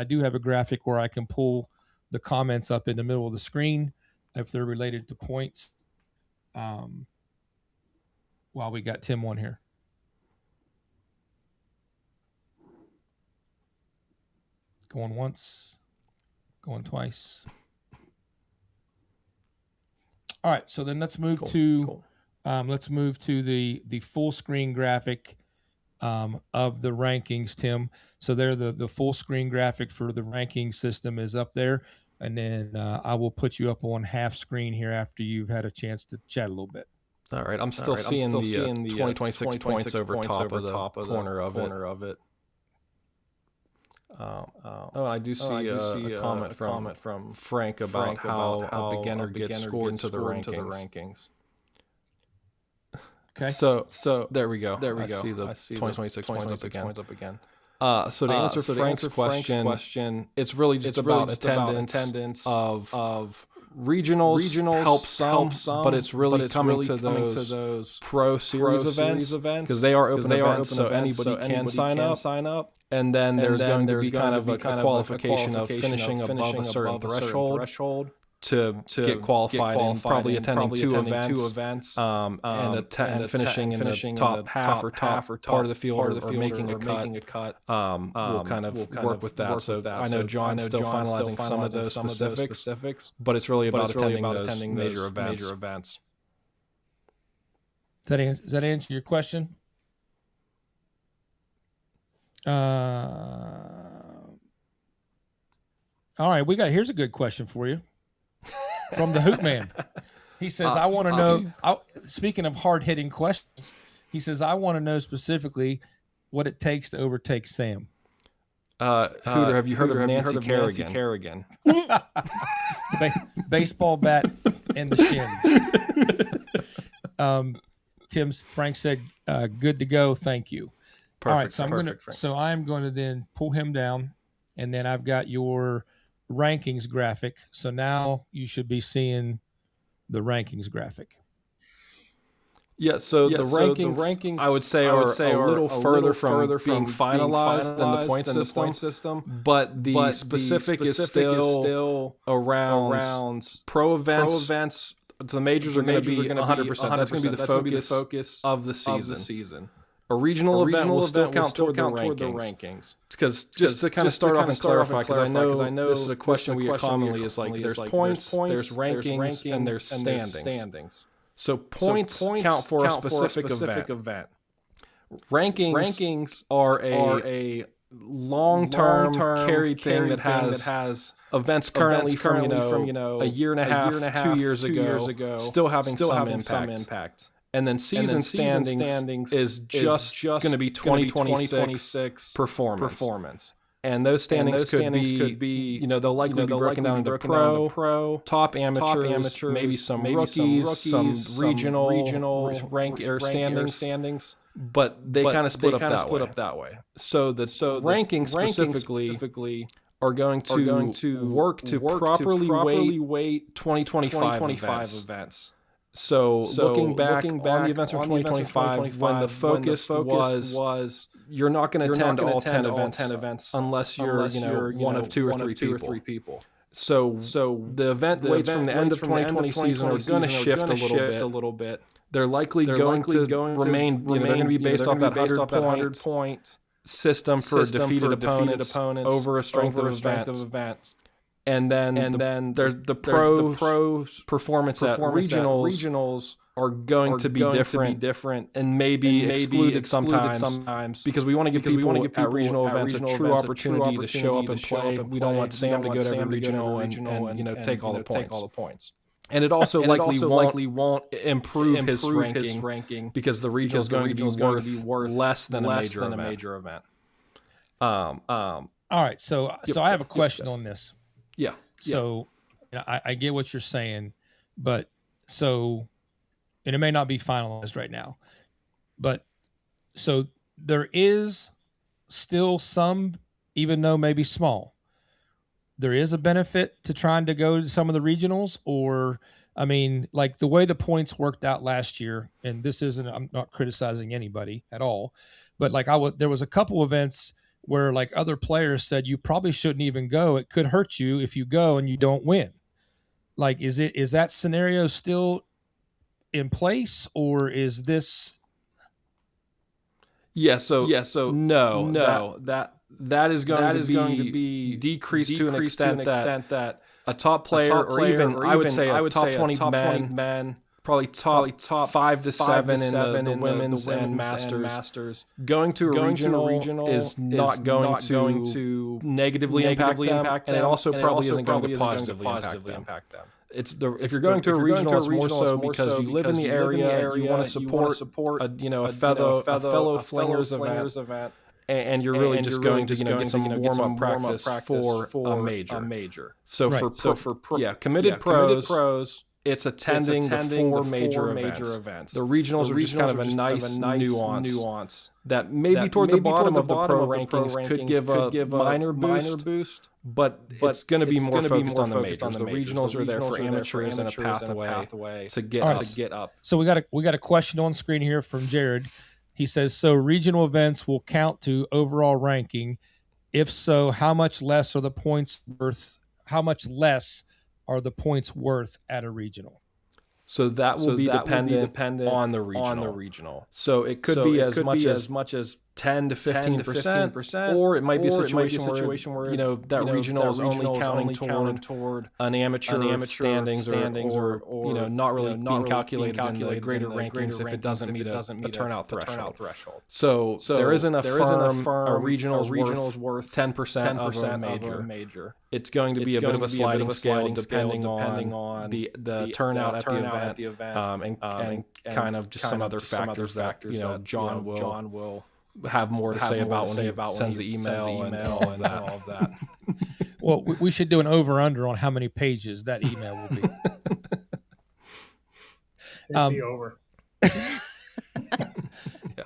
do have a graphic where I can pull the comments up in the middle of the screen if they're related to points. While we got Tim on here. Going once, going twice. All right, so then let's move to the full screen graphic of the rankings, Tim. So there, the full screen graphic for the ranking system is up there, and then I will put you up on half screen here after you've had a chance to chat a little bit. All right, I'm still seeing the 2026 points over top of the corner of it. I do see a comment from Frank about how a beginner gets scored into the rankings. Okay. So there we go. I see the 2026 points up again. So to answer Frank's question, it's really just about attendance of regionals help some, but it's really coming to those pro series events because they are open events, so anybody can sign up. And then there's going to be kind of a qualification of finishing above a certain threshold to get qualified and probably attending two events and finishing in the top half or part of the field or making a cut. We'll kind of work with that. So I know John's still finalizing some of those specifics, but it's really about attending those major events. Does that answer your question? All right, here's a good question for you from the Hoot Man. He says, I want to know, speaking of hard-hitting questions, he says, I want to know specifically what it takes to overtake Sam. Hooter, have you heard of Nancy Kerrigan? Baseball bat in the shins. Frank said, good to go. Thank you. Perfect. All right, so I'm going to then pull him down, and then I've got your rankings graphic. So now you should be seeing the rankings graphic. Yeah, so the rankings I would say are a little further from being finalized than the point system, but the specific is still around pro events. The majors are going to be 100%. That's going to be the focus of the season. A regional event will still count toward the rankings. Because just to kind of start off and clarify, because I know this is a question we get commonly, is like there's points, there's rankings, and there's standings. So points count for a specific event. Rankings are a long-term carried thing that has events currently from a year and a half, 2 years ago, still having some impact. And then season standings is just going to be 2026 performance. And those standings could be they'll likely be broken down into pro, top amateurs, maybe some rookies, some regional rank or standings. But they kind of split up that way. So the rankings specifically are going to work to properly weight 2025 events. So looking back on the events from 2025, when the focus was you're not going to attend all 10 events unless you're one of two or three people. So the event weights from the end of 2020 season are going to shift a little bit. They're likely going to remain. They're going to be based off that 100-point system for defeated opponents over a strength of event. And then there's the pro performance at regionals are going to be different and maybe excluded sometimes because we want to give people at regional events a true opportunity to show up and play. We don't want Sam to go to every regional and take all the points. And it also likely won't improve his ranking because the regional is going to be worth less than a major event. All right, so I have a question on this. Yeah. So I get what you're saying, but and it may not be finalized right now, but so there is still some, even though maybe small, there is a benefit to trying to go to some of the regionals, or I mean, like the way the points worked out last year, and I'm not criticizing anybody at all, but like there was a couple events where like other players said you probably shouldn't even go. It could hurt you if you go and you don't win. Like, is that scenario still in place, or is this? So no, that is going to be decreased to an extent that a top player, or even I would say a top 20 men, probably top 5 to 7 in the women's and masters. Going to a regional is not going to negatively impact them, and it also probably isn't going to positively impact them. If you're going to a regional, it's more so because you live in the area, you want to support a fellow Flingers event, and you're really just going to get some warm-up practice for a major. So for committed pros, it's attending the four major events. The regionals are just kind of a nice nuance that maybe toward the bottom of the pro rankings could give a minor boost, but it's going to be more focused on the majors. The regionals are there for amateurs and a pathway to get up. So we got a question on screen here from Jared. He says, so regional events will count to overall ranking. If so, how much less are the points worth? How much less are the points worth at a regional? So that will be dependent on the regional. So it could be as much as 10 to 15%, or it might be a situation where that regional is only counting toward an amateur standings or not really being calculated in the greater rankings if it doesn't meet a turnout threshold. So there isn't a firm a regional's worth 10% of a major. It's going to be a bit of a sliding scale depending on the turnout at the event and kind of just some other factors that John will have more to say about when he sends the email and all of that. Well, we should do an over-under on how many pages that email will be. It'll be over.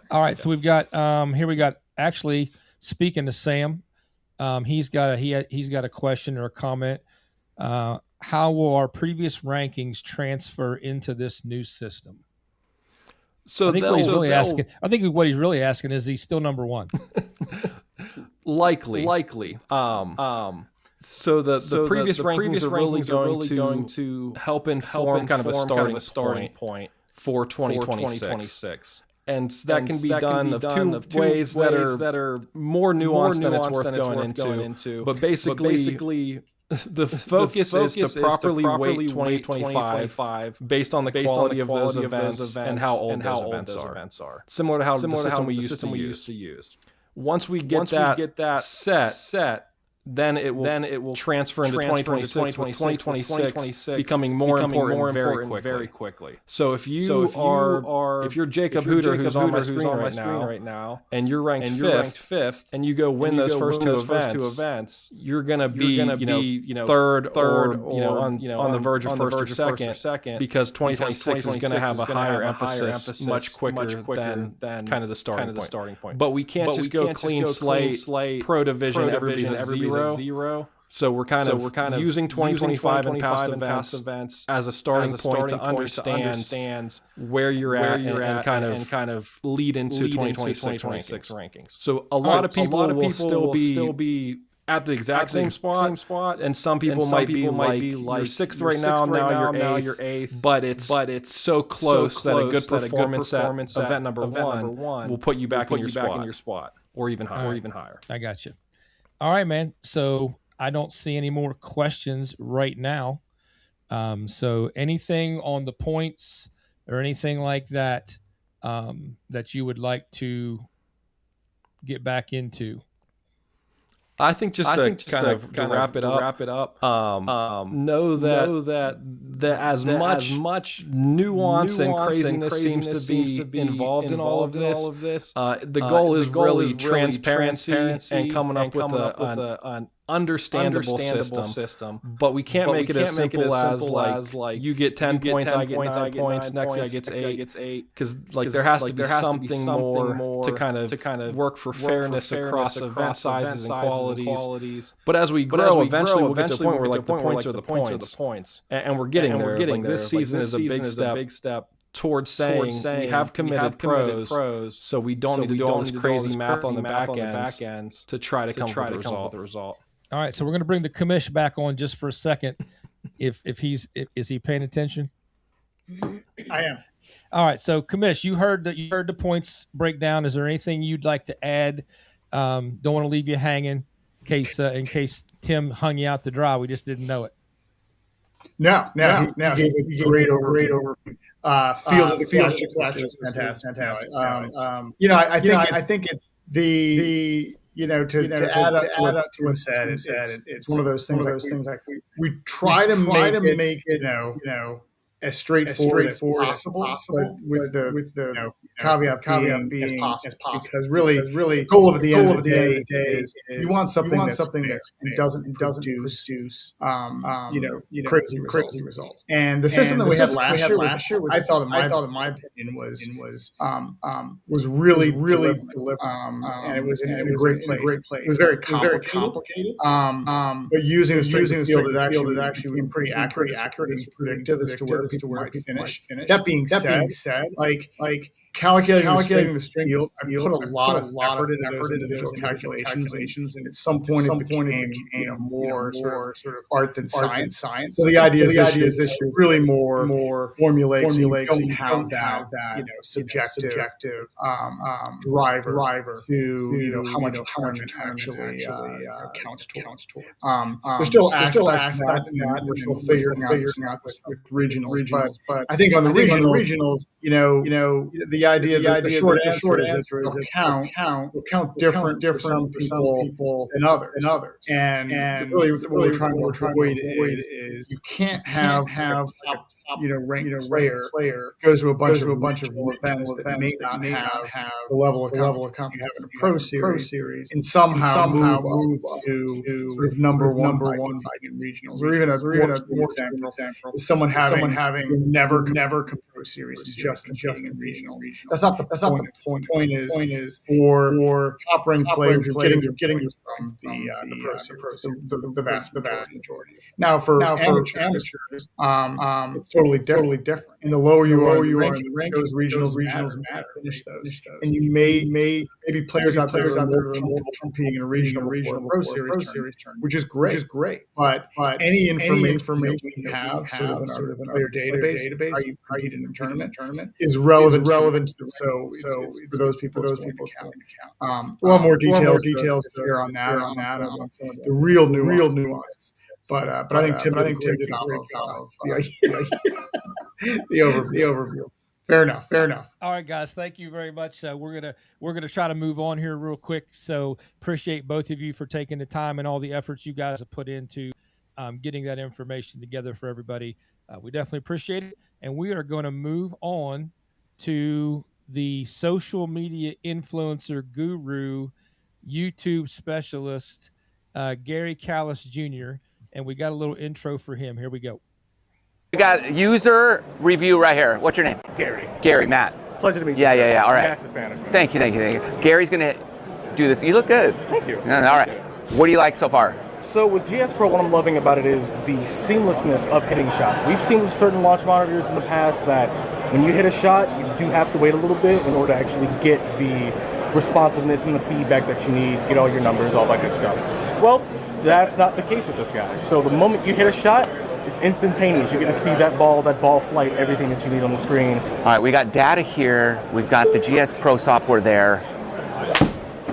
All right, so we've got actually, speaking to Sam, he's got a question or a comment. How will our previous rankings transfer into this new system? So I think what he's really asking is, he's still number one. Likely. So the previous rankings are really going to help inform kind of a starting point for 2026. And that can be done of two ways that are more nuanced than it's worth going into. But basically the focus is to properly weight 2025 based on the quality of those events and how old those events are. Similar to how the system we used to use. Once we get that set, then it will transfer into 2026 with 2026 becoming more important very quickly. So if you're Jacob Hooter, who's on my screen right now, and you're ranked fifth, and you go win those first two events, you're gonna be third or on the verge of first or second, because 2026 is gonna have a higher emphasis much quicker than kind of the starting point. But we can't just go clean slate, pro division, everybody's at zero. So we're kind of using 2025 and past events as a starting point to understand where you're at and kind of lead into 2026 rankings. So a lot of people will still be at the exact same spot, and some people might be like you're sixth right now you're eighth, but it's so close that a good performance at event number one will put you back in your spot or even higher. I got you. All right, man. So I don't see any more questions right now. So anything on the points or anything like that that you would like to get back into? I think just to wrap it up, know that as much nuance and craziness seems to be involved in all of this, the goal is really transparency and coming up with an understandable system. But we can't make it as simple as like you get 10 points, I get 9 points, next guy gets 8, because there has to be something more to kind of work for fairness across event sizes and qualities. But as we grow, eventually we'll get to a point where the points are the points, and we're getting there. This season is a big step towards saying we have committed pros, so we don't need to do all this crazy math on the back end to try to come with the result. All right, so we're going to bring the commish back on just for a second. Is he paying attention? I am. All right, so commish, you heard the points breakdown. Is there anything you'd like to add? Don't want to leave you hanging in case Tim hung you out to dry. We just didn't know it. No. He gave a great overview. Field of the Clash is fantastic. I think it's the to add up to what Tim said, it's one of those things. We try to make it as straightforward as possible, but with the caveat being as possible. Because really, the goal of the end of the day is you want something that doesn't produce crazy results. And the system that we had last year, I thought in my opinion was really delivered, and it was in a great place. It was very complicated, but using the field, it actually became pretty accurate and predictive as to where people might finish. That being said, like calculating the string yield, I put a lot of effort into those individual calculations, and at some point it became more sort of art than science. So the idea is this year really more formulaic. So you don't have that subjective driver to how much time it actually counts towards. There's still aspects of that, and we're still figuring out this with regionals. But I think on the regionals, the idea that the short answer is that will count different for some people than others. And really what we're trying to avoid is you can't have top ranked player goes to a bunch of events that may not have the level of competition you have in a pro series, and somehow move up to sort of number one in regionals, or even a more example is someone having never come pro series and just competing in regionals. That's not the point. The point is for top ranked players, you're getting this from the pro series, the vast majority. Now for amateurs, it's totally different. And the lower you are in the ranking, those regionals matter. Finish those, and you maybe players out there are more competing in a regional pro series turn, which is great. But any information you have sort of in a player database, how you competed in a tournament is relevant. So for those people to count. Well, more details to share on that, on the real nuances. But I think Tim did a job of the overview. Fair enough. All right, guys, thank you very much. We're gonna try to move on here real quick. So appreciate both of you for taking the time and all the efforts you guys have put into getting that information together for everybody. We definitely appreciate it, and we are going to move on to the social media influencer guru, YouTube specialist, Gary Callis Jr., and we got a little intro for him. Here we go. We got user review right here. What's your name? Gary, Matt. Pleasure to meet you. Yeah. All right. Massive fan of you. Thank you. Gary's going to do this. You look good. Thank you. All right. What do you like so far? So with GS Pro, what I'm loving about it is the seamlessness of hitting shots. We've seen with certain launch monitors in the past that when you hit a shot, you do have to wait a little bit in order to actually get the responsiveness and the feedback that you need, get all your numbers, all that good stuff. Well, that's not the case with this guy. So the moment you hit a shot, it's instantaneous. You get to see that ball flight, everything that you need on the screen. All right, we got data here. We've got the GS Pro software there.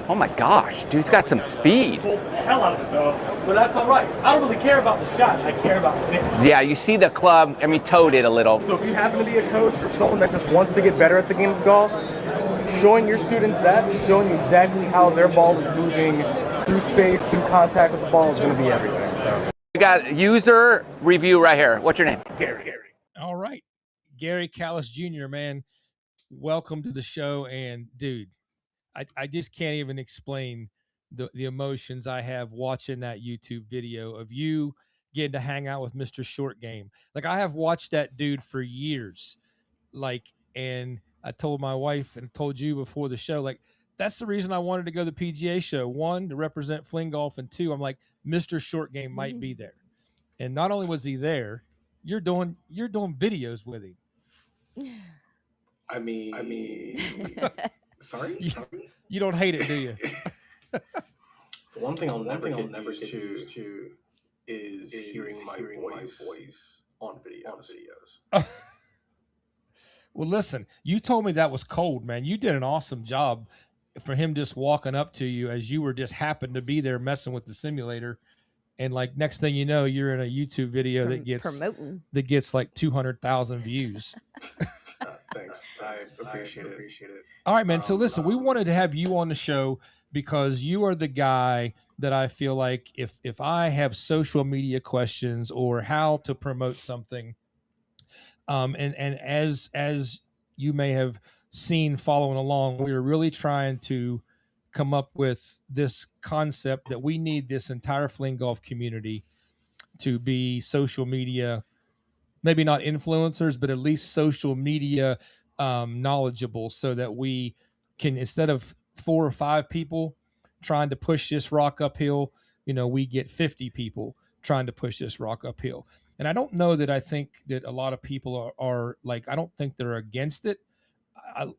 Oh my gosh, dude's got some speed. Pulled the hell out of it though, but that's all right. I don't really care about the shot. I care about this. Yeah, you see the club, toed it a little. So if you happen to be a coach or someone that just wants to get better at the game of golf, showing your students that, showing you exactly how their ball is moving through space, through contact with the ball is going to be everything. So We got user review right here. What's your name? Gary. All right. Gary Callis Jr., man, welcome to the show. And dude, I just can't even explain the emotions I have watching that YouTube video of you getting to hang out with Mr. Short Game. Like, I have watched that dude for years. Like, and I told my wife and told you before the show, like, that's the reason I wanted to go to the PGA show. One, to represent Fling Golf, and two, I'm like, Mr. Short Game might be there. And not only was he there, you're doing videos with him. I mean, sorry. You don't hate it, do you? The one thing I'll never get used to is hearing my voice on videos. Well, listen, you told me that was cold, man. You did an awesome job for him just walking up to you as you were just happened to be there messing with the simulator. And like, next thing you know, you're in a YouTube video that gets like 200,000 views. Thanks. I appreciate it. All right, man. So listen, we wanted to have you on the show because you are the guy that I feel like if I have social media questions or how to promote something, and as you may have seen following along, we were really trying to come up with this concept that we need this entire Fling Golf community to be social media, maybe not influencers, but at least social media knowledgeable, so that we can, instead of 4 or 5 people trying to push this rock uphill, we get 50 people trying to push this rock uphill. And I don't know that I think that a lot of people are like, I don't think they're against it.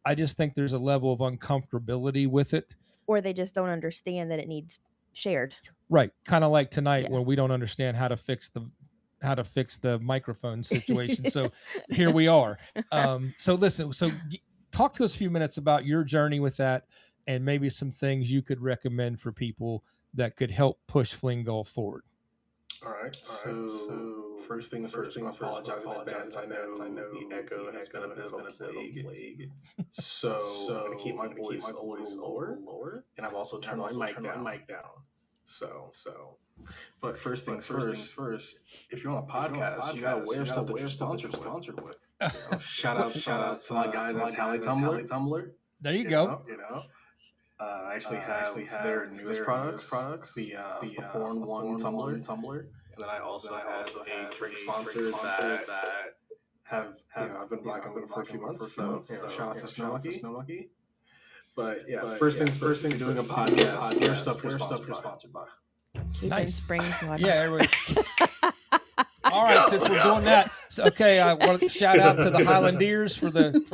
I just think there's a level of uncomfortability with it. Or they just don't understand that it needs shared. Right. Kind of like tonight when we don't understand how to fix the microphone situation. So here we are. So listen, talk to us a few minutes about your journey with that and maybe some things you could recommend for people that could help push Fling Golf forward. All right. So first thing first, I apologize in advance. I know the echo has been a bit of a plague. So I'm going to keep my voice a little lower, and I've also turned my mic down. So, but first things first, if you're on a podcast, you got to wear stuff that you're sponsored with. Shout out to my guys at Tally Tumbler. There you go. I actually have their newest products. The 4-in-1 tumbler, and then I also have a drink sponsor that have I've been rocking with for a few months. So shout out to Snow Monkey. But yeah, first things first, doing a podcast. Your stuff you're sponsored by. Nice. Springs water. Yeah, everybody. All right, since we're doing that, okay, I want to shout out to the Highlandeers for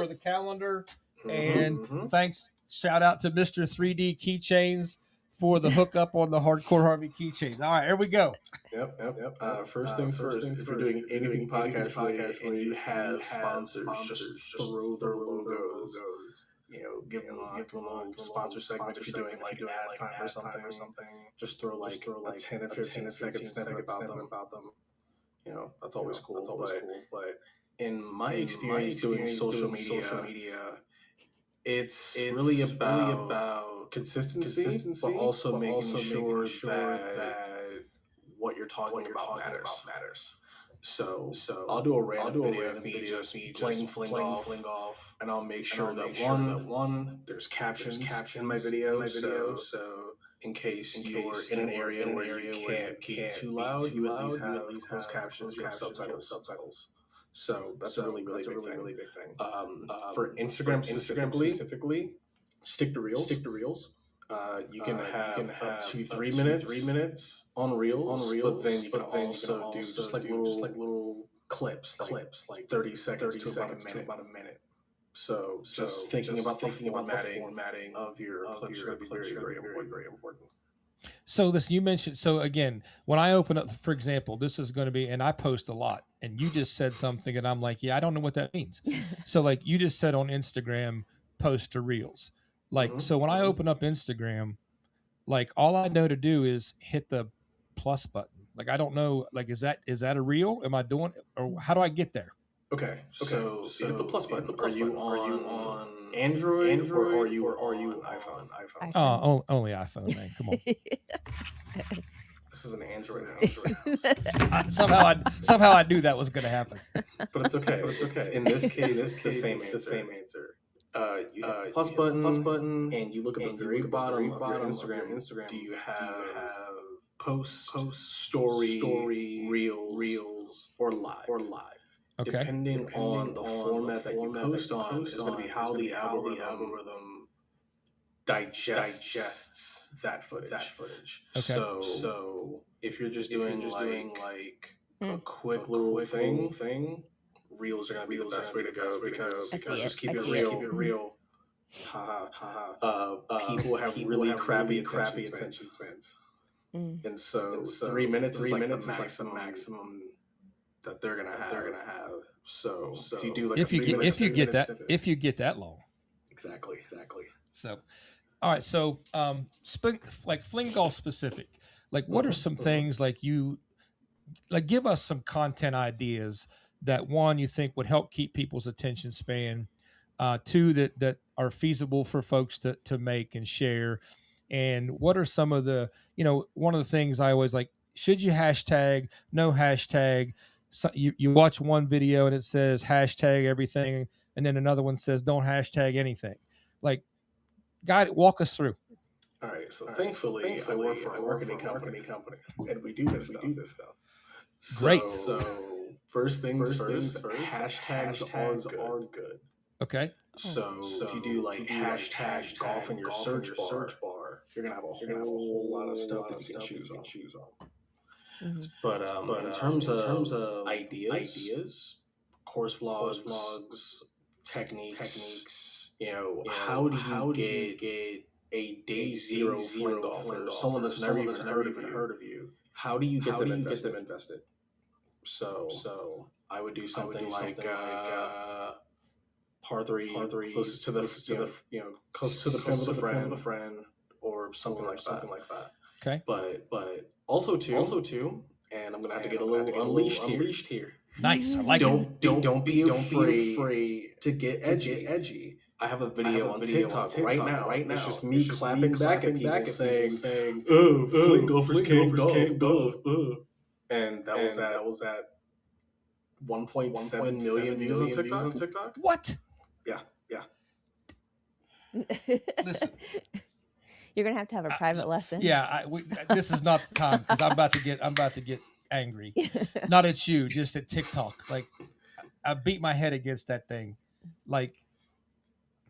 the calendar, and thanks. Shout out to Mr. 3D Keychains for the hookup on the Hardcore Harvey keychains. All right, here we go. Yep. First things first. If you're doing anything podcast related and you have sponsors, just throw their logos. Give them a little sponsor segment. If you're doing like ad time or something, just throw like a 10 or 15 second snippet about them. That's always cool. But in my experience doing social media, it's really about consistency, but also making sure that what you're talking about matters. So I'll do a random video of me just playing fling golf, and I'll make sure that one there's captions in my video. So in case you're in an area where you can't be too loud, you at least have closed captions, you have subtitles. So that's a really big thing. For Instagram specifically, stick to reels. You can have up to 3 minutes on reels, but then you can also do just like little clips, like 30 seconds to about a minute. So just thinking about the formatting of your clips are very important. So this, you mentioned, so again, when I open up, for example, this is going to be, and I post a lot, and you just said something and I'm like, yeah, I don't know what that means. So like you just said on Instagram, post to reels. Like, so when I open up Instagram, like all I know to do is hit the plus button. Like, I don't know, like, is that a reel? Am I doing it? Or how do I get there? Okay, so you hit the plus button. Are you on Android or are you on iPhone? Only iPhone, man. Come on. This is an Android house. Somehow I knew that was going to happen. But it's okay. In this case, it's the same answer. You hit the plus button, and you look at the very bottom of your Instagram. Do you have post, story, reels, or live? Okay. Depending on the format that you post on is going to be how the algorithm digests that footage. Okay. So if you're just doing like a quick little thing, reels are going to be the best way to go because just keep it real. People have really crappy attention spans. And so 3 minutes is like the maximum that they're gonna have. So if you do like if you get that long. Exactly. So, all right. So, like Fling Golf specific, like what are some things like you, like give us some content ideas that one, you think would help keep people's attention span, two, that are feasible for folks to make and share. And what are some of the, one of the things I always like, should you hashtag, no hashtag? So you watch one video and it says hashtag everything, and then another one says don't hashtag anything. Like, walk us through. All right. So thankfully, I work for a marketing company, and we do this stuff. Great. So first things first, hashtags are good. Okay. So if you do like hashtag golf in your search bar, you're gonna have a whole lot of stuff that you can choose on. But in terms of ideas, course vlogs, techniques, how do you get a day zero fling golfer, someone that's never even heard of you? How do you get them invested? So I would do something like par three, close to the pin of the friend, or something like that. Okay. But also too, and I'm gonna have to get a little unleashed here. Nice. I like it. Don't be afraid to get edgy. I have a video on TikTok right now. It's just me clapping back at people saying, "Oh, fling golfers can't golf." And that was at 1.7 million views on TikTok. What? Yeah. Listen. You're gonna have a private lesson. Yeah, this is not the time because I'm about to get angry. Not at you, just at TikTok. Like, I beat my head against that thing. Like,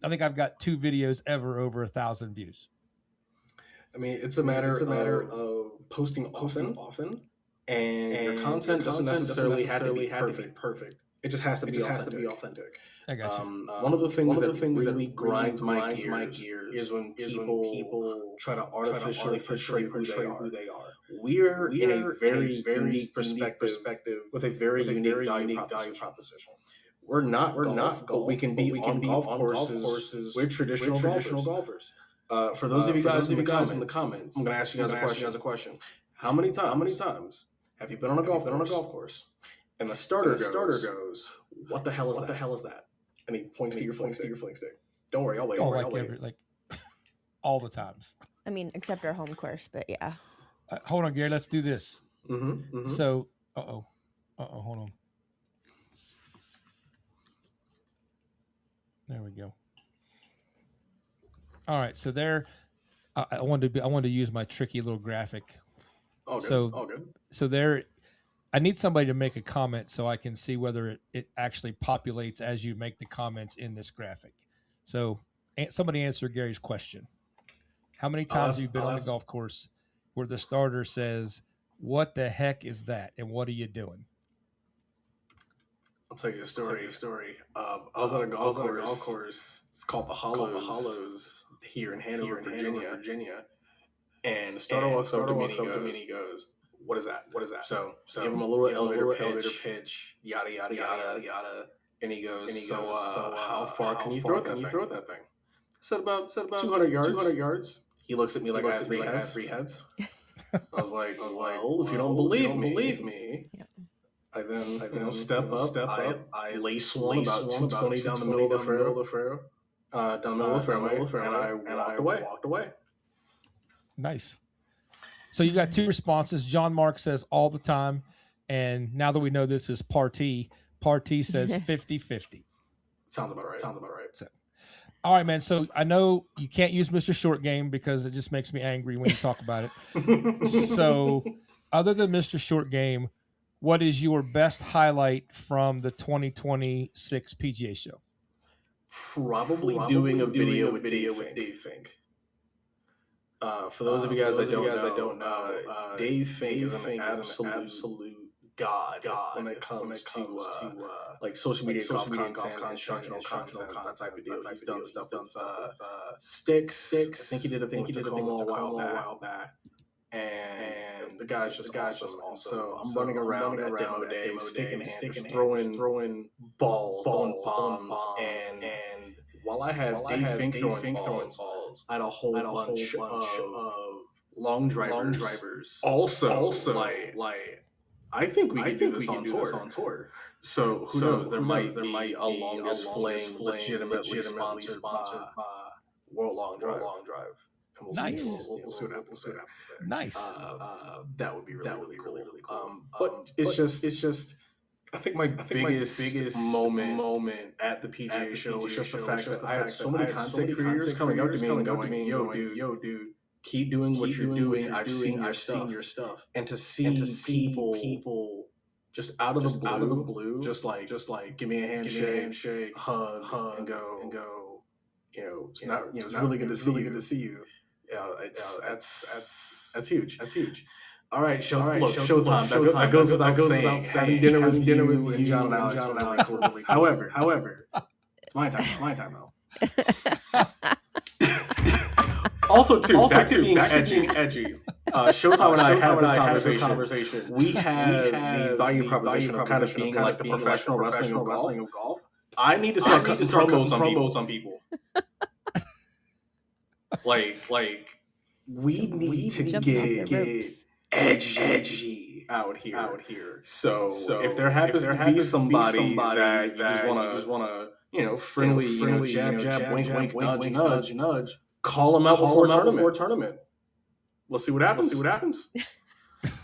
I think I've got 2 videos ever over 1,000 views. I mean, it's a matter of posting often, and your content doesn't necessarily have to be perfect. It just has to be authentic. I got you. One of the things that really grinds my gears is when people try to artificially portray who they are. We're in a very unique perspective with a very unique value proposition. We're not golf, but we can be on golf courses. We're traditional golfers. For those of you guys in the comments, I'm going to ask you guys a question. How many times have you been on a golf course? And the starter goes, "What the hell is that?" And he points to your fling stick. Don't worry, I'll wait. Like all the times. I mean, except our home course, but yeah. Hold on, Gary. Let's do this. Mm-hmm. So, hold on. There we go. All right, so there. I wanted to use my tricky little graphic. All good. So there. I need somebody to make a comment so I can see whether it actually populates as you make the comments in this graphic. So somebody answer Gary's question. How many times have you been on a golf course where the starter says, "What the heck is that? And what are you doing?" I'll tell you a story. I was at a golf course. It's called the Hollows here in Hanover, Virginia. And the starter walks up to me and he goes, What is that? So give him a little elevator pitch, yada yada. And he goes, so how far can you throw that thing? Said about 200 yards. 200 yards. He looks at me like I have three heads. I was like, well, if you don't believe me, I then step up. I lace one about 220 down the middle of the fairway, down the middle of the fairway, and I walked away. Nice. So you got two responses. John Mark says all the time, and now that we know this is Partee says 50-50. Sounds about right. So, all right, man. So I know you can't use Mr. Short Game because it just makes me angry when you talk about it. So other than Mr. Short Game, what is your best highlight from the 2026 PGA show? Probably doing a video with Dave Fink. For those of you guys that don't know, Dave Fink is an absolute god when it comes to like social media content, instructional content, that type of deal. He's done stuff with Sticks. I think he did a thing with Tacoma a while back. And the guy's just awesome. So I'm running around at demo day, sticking hands, throwing balls, throwing bombs, and while I have Dave Fink throwing balls, I had a whole bunch of long drivers. Also, like I think we could do this on tour. So who knows? There might be a longest flame legitimately sponsored by World Long Drive. And we'll Nice. We'll see what happens. Nice. That would be really cool. But it's just. I think my biggest moment at the PGA show was just the fact that I had so many content creators coming up to me and going, yo, dude, keep doing what you're doing. I've seen your stuff. And to see people just out of the blue, just like give me a handshake, hug, and go. You know, it's really good to see you. Yeah, that's huge. All right, showtime. That goes without saying. Having dinner with you and John and Alex. However, it's my time now. Also, back to being edgy. Showtime and I had this conversation. We have the value proposition of kind of being like the professional wrestling of golf. I need to start cutting promos on people. Like we need to get edgy out here. So if there happens to be somebody that you just wanna friendly jab wink nudge, call them out before a tournament. Let's see what happens.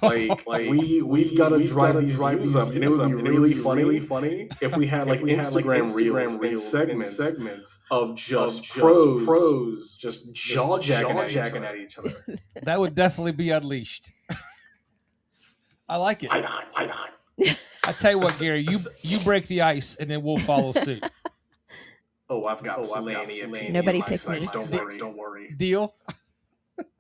Like we've got to drive these views up, and it would be really funny if we had like Instagram reels and segments of just pros just jaw jacking at each other. That would definitely be unleashed. I like it. Why not? I tell you what, Gary, you break the ice, and then we'll follow suit. Oh, I've got plenty of Nobody picked me. Don't worry. Deal.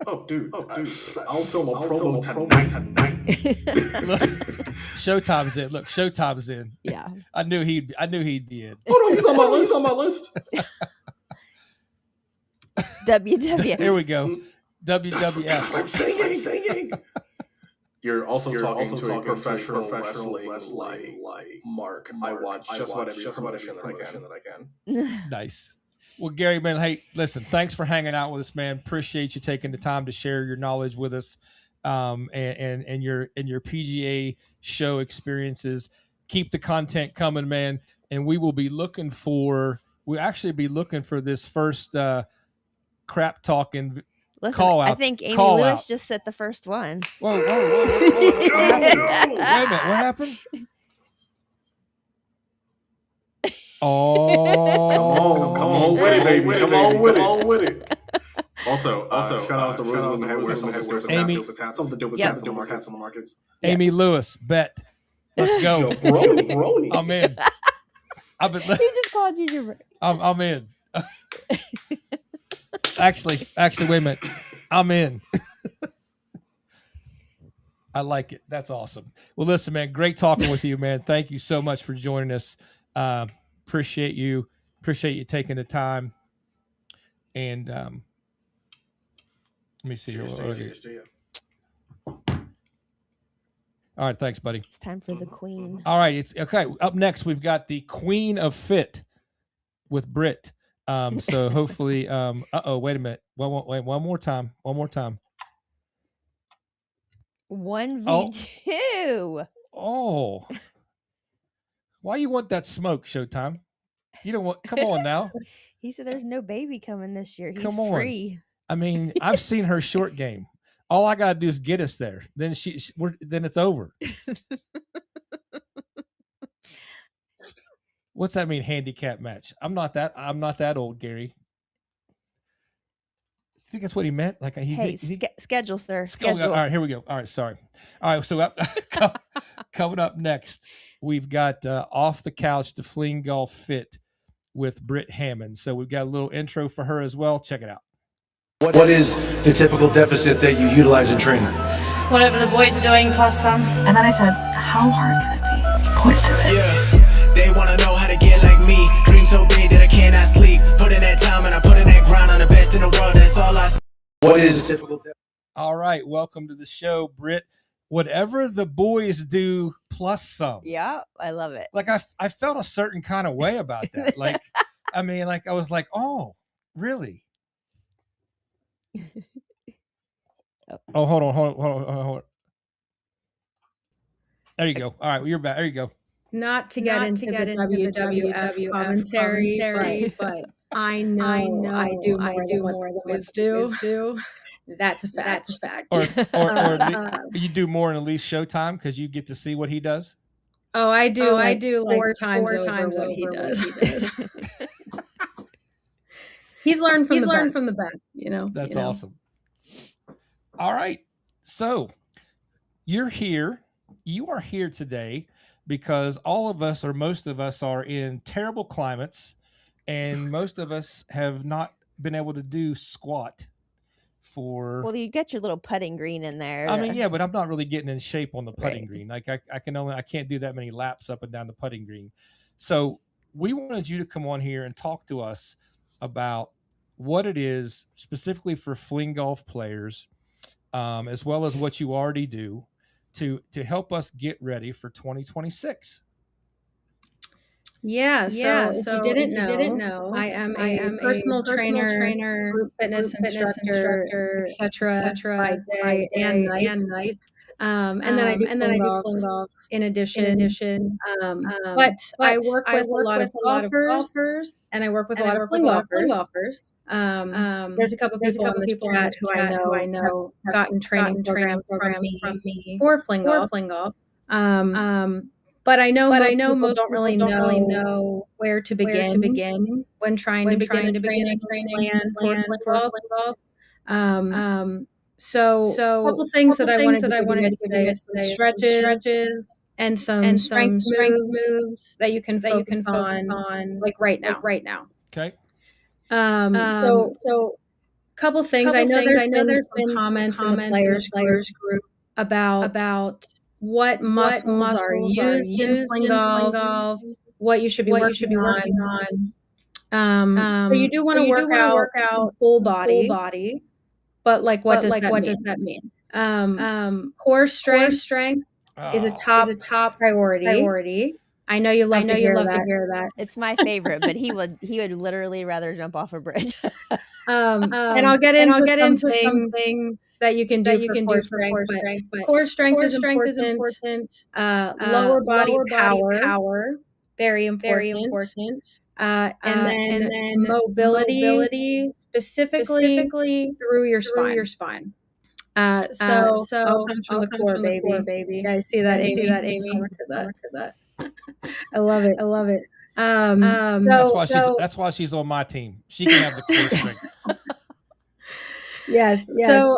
Oh, dude. I'll film a promo tonight. Showtime's in. Look, Showtime's in. Yeah. I knew he'd be in. Oh no, he's on my list. WWF. Here we go. WWF. That's what I'm saying. You're also talking to a professional wrestling like Mark. I watch just about every promotion that I can. Nice. Well, Gary, man, hey, listen, thanks for hanging out with us, man. Appreciate you taking the time to share your knowledge with us, and your PGA show experiences. Keep the content coming, man, and we'll actually be looking for this first crap talking. Listen, call out. I think Amy Call Lewis out. just set the first one. Whoa. Let's go. Wait a minute, what happened? Oh, come on with it, baby. Come on with it. Also, shout out to Rose with Amy. Something to do with hats on the markets. Amy Lewis, bet. Let's go. Brony. I'm in. He just called you your. I'm in. Actually, wait a minute. I'm in. I like it. That's awesome. Well, listen, man, great talking with you, man. Thank you so much for joining us. Appreciate you taking the time. And let me see here. All right, thanks, buddy. It's time for the queen. All right, it's okay. Up next, we've got the Queen of Fit with Britt. So hopefully, wait a minute. One more time. 1v2. Oh. Why you want that smoke, Showtime? You don't want, come on now. He said there's no baby coming this year. He's Come on. free. I mean, I've seen her short game. All I gotta do is get us there. Then then it's over. What's that mean, handicap match? I'm not that old, Gary. I think that's what he meant. Like Schedule, sir. Schedule. Schedule. All right, here we go. All right, sorry. All right, so coming up next, we've got Off the Couch, the Fling Golf Fit with Britt Hammond. So we've got a little intro for her as well. Check it out. What is the typical deficit that you utilize in training? Whatever the boys are doing plus some. And then I said, how hard can it be? Boys do it. Yeah, they want to know how to get like me. Dream so big that I cannot sleep. Put in that time and I put in that grind on the best in the world. That's all I see. What is typical deficit? All right, welcome to the show, Britt. Whatever the boys do plus some. Yeah, I love it. Like I felt a certain kind of way about that. Like, I mean, like I was like, oh, really? Oh, hold on. There you go. All right, well, you're back. There you go. Not to get into the WWF commentary, but I know I do more than boys do. That's a fact. Or you do more in at least Showtime because you get to see what he does. Oh, I do. I do like four times over what he does. He's learned from the best. You know. That's awesome. All right, so you're here. You are here today because all of us, or most of us, are in terrible climates, and most of us have not been able to do squat for. Well, you get your little putting green in there. I mean, yeah, but I'm not really getting in shape on the putting green. Like I can't do that many laps up and down the putting green. So we wanted you to come on here and talk to us about what it is specifically for fling golf players, as well as what you already do to help us get ready for 2026 Yeah. So if you didn't know, I am a personal trainer, group fitness instructor, etc. by day and night. And then I do fling golf in addition. But I work with a lot of golfers, and I work with a lot of fling golfers. There's a couple people on this chat who I know have gotten training programs from me for fling golf. But I know most don't really know where to begin when trying to begin a training plan for fling golf. So a couple things that I wanted to give today is stretches and some strength moves that you can focus on like right now. Okay. So couple things. I know there's been comments in the players group about what muscles are used in fling golf, what you should be working on. So you do want to work out full body, but like what does that mean? Core strength is a top priority. I know you love to hear that. It's my favorite, but he would literally rather jump off a bridge. And I'll get into some things that you can do for core strength. But core strength is important. Lower body power, very important. And then mobility specifically through your spine. So all comes from the core, baby. You guys see that, Amy? To that. I love it. That's why she's on my team. She can have the core strength. Yes. So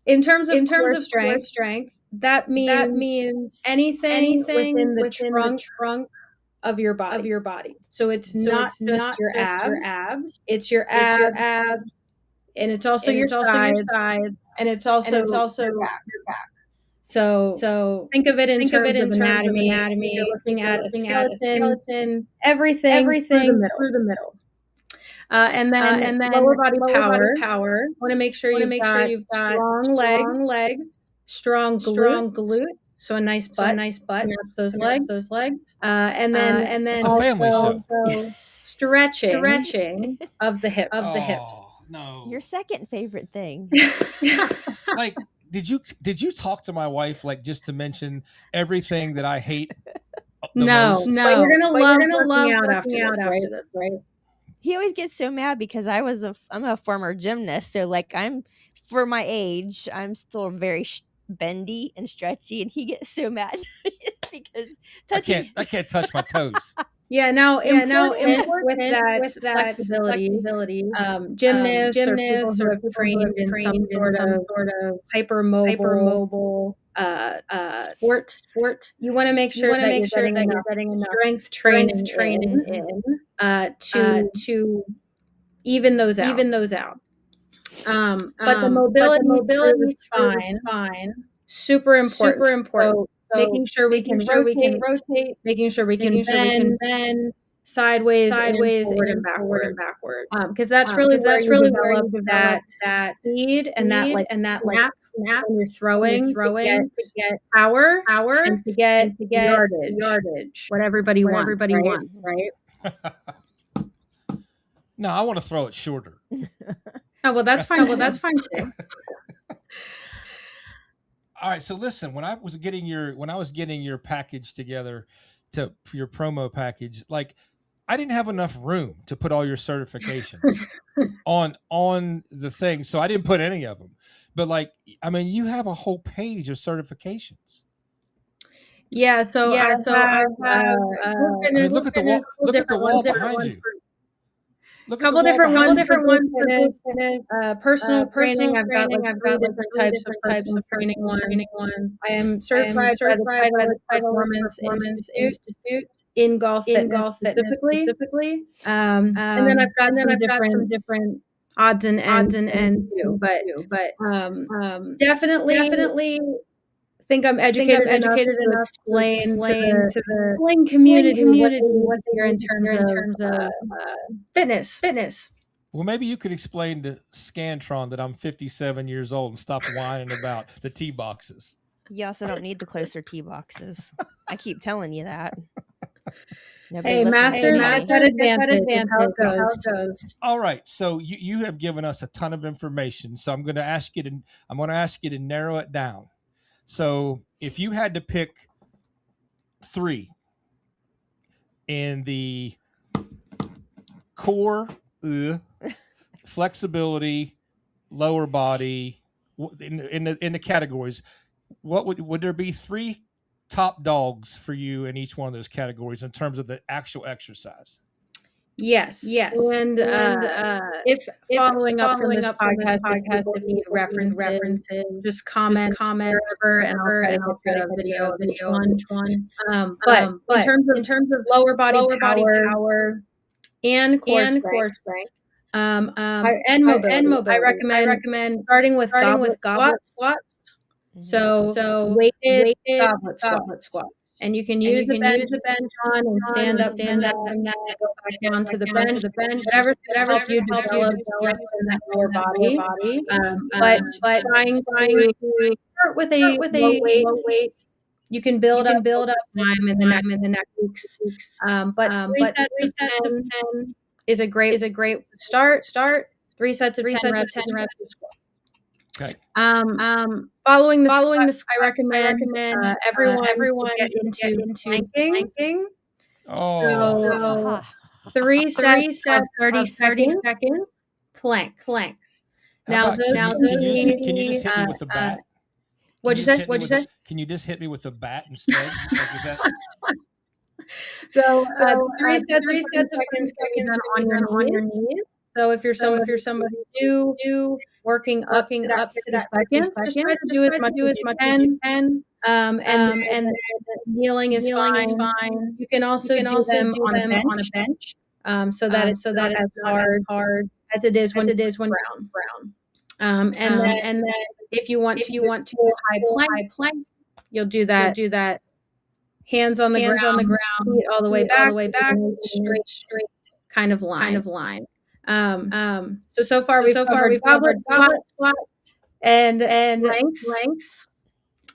in terms of core strength, that means anything within the trunk of your body. So it's not just your abs. It's your abs, and it's also your sides, and it's also your back. So think of it in terms of anatomy. You're looking at a skeleton, everything through the middle. And then lower body power. Want to make sure you've got strong legs, strong glutes, So a nice butt, to match those legs. And then It's a family show. Stretching of the hips. No. Your second favorite thing. Like, did you talk to my wife like just to mention everything that I hate? No. Most? But you're gonna love working out after this, right? He always gets so mad because I'm a former gymnast. So like for my age, I'm still very bendy and stretchy, and he gets so mad because I can't touch my toes. Important with that flexibility, gymnasts or people who have trained in some sort of hypermobile sport. You want to make sure that you're getting enough strength training in to even those out. But the mobility is fine. Super important. So making sure we can rotate, making sure we can bend sideways and forward and backward. Because that's really where you develop that speed and that snap when you're throwing to get power and to get yardage. What everybody wants, right? No, I want to throw it shorter. Oh, well, that's fine. That's fine too. All right. So listen, when I was getting your package together for your promo package, like I didn't have enough room to put all your certifications on the thing. So I didn't put any of them. But like, I mean, you have a whole page of certifications. Yeah. So I mean, look at the wall. Look at the wall behind you. A couple different ones. Personal training. I've got different types of training. One. I am certified by the Performance Institute in golf fitness specifically. And then I've got some different odds and ends too. But definitely think I'm educated enough to explain to the sling community what they are in terms of fitness. Well, maybe you could explain to Scantron that I'm 57 years old and stop whining about the tee boxes. You also don't need the closer tee boxes. I keep telling you that. Hey, master that advantage. How it goes. All right, so you have given us a ton of information, so I'm going to ask you to narrow it down. So if you had to pick 3 in the core, flexibility, lower body, in the categories, what would there be 3 top dogs for you in each one of those categories in terms of the actual exercise? Yes. And if following up from this podcast, if you need references, just comment wherever, and I'll try to put a video of each one. But in terms of lower body power and core strength, and mobility, I recommend starting with goblet squats. So weighted goblet squats. And you can use the bench on and stand up from that, go back down to the bench, whatever help you develop in that lower body. But trying to start with a low weight, you can build up time in the next weeks. But 3 sets of 10 is a great start. 3 sets of 10 reps of squat. Okay. Following this, I recommend everyone get into planking. Oh. So 3 sets of 30 seconds planks. Now those can you just hit me with the bat? What'd you say? Can you just hit me with the bat instead? Like, is that... So 3 sets of seconds can be done on your knees. So if you're somebody new working up to the seconds, just try to do as much as you can. And kneeling is fine. You can also do them on a bench. So that it's not as hard as it is when brown. And then if you want to high plank, you'll do that. Hands on the ground, feet all the way back, straight kind of line. So far we've covered goblet squats and lengths.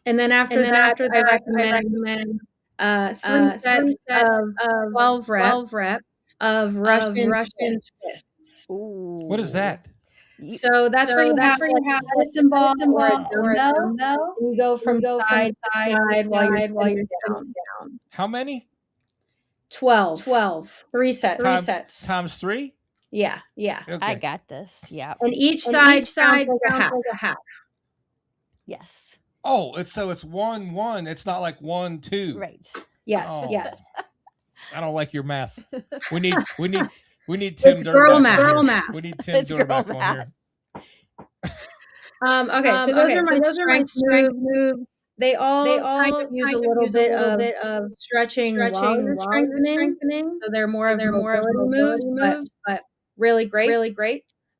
And then after that, I recommend 3 sets of 12 reps of Russian twists. Ooh. What is that? So that's where you have like a medicine ball or a dumbbell. And you go from side to side while you're down. How many? 12. 3 sets. Times 3? Yeah. Okay. I got this. Yeah. And each side counts like a half. Yes. Oh, it's 1-1. It's not like 1-2. Right. Yes. Oh. Yes. I don't like your math. We need Tim Durr girl back math. on here. We need Tim Durr back on here. Okay, so those are my strength moves. They all kind of use a little bit of stretching while you're strengthening. So they're more of mobility moves, but really great.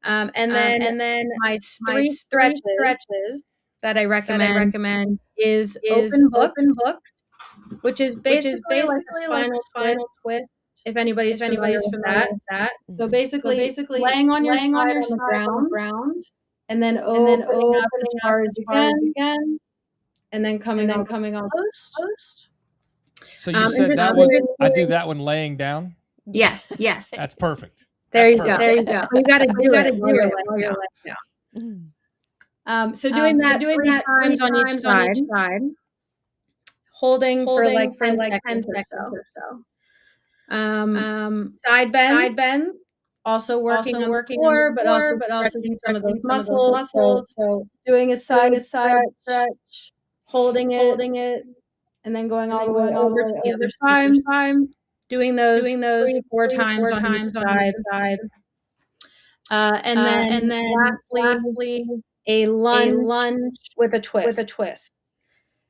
And then my 3 stretches that I recommend is open books, which is basically like a spinal twist. If anybody's familiar with that. So basically laying on your side on the ground, and then opening up as far as you can, and then coming on post. So you said that one. I do that one laying down. Yes. That's perfect. There you go. You got to do it while you're laying down. So doing that 3 times on each side, holding for like 10 seconds or so. Side bend, also working on the core, but also stretching some of those muscles. So doing a side stretch, holding it, and then going all the way over to the other side. Doing those 3 4 times on each side. And then lastly, a lunge with a twist.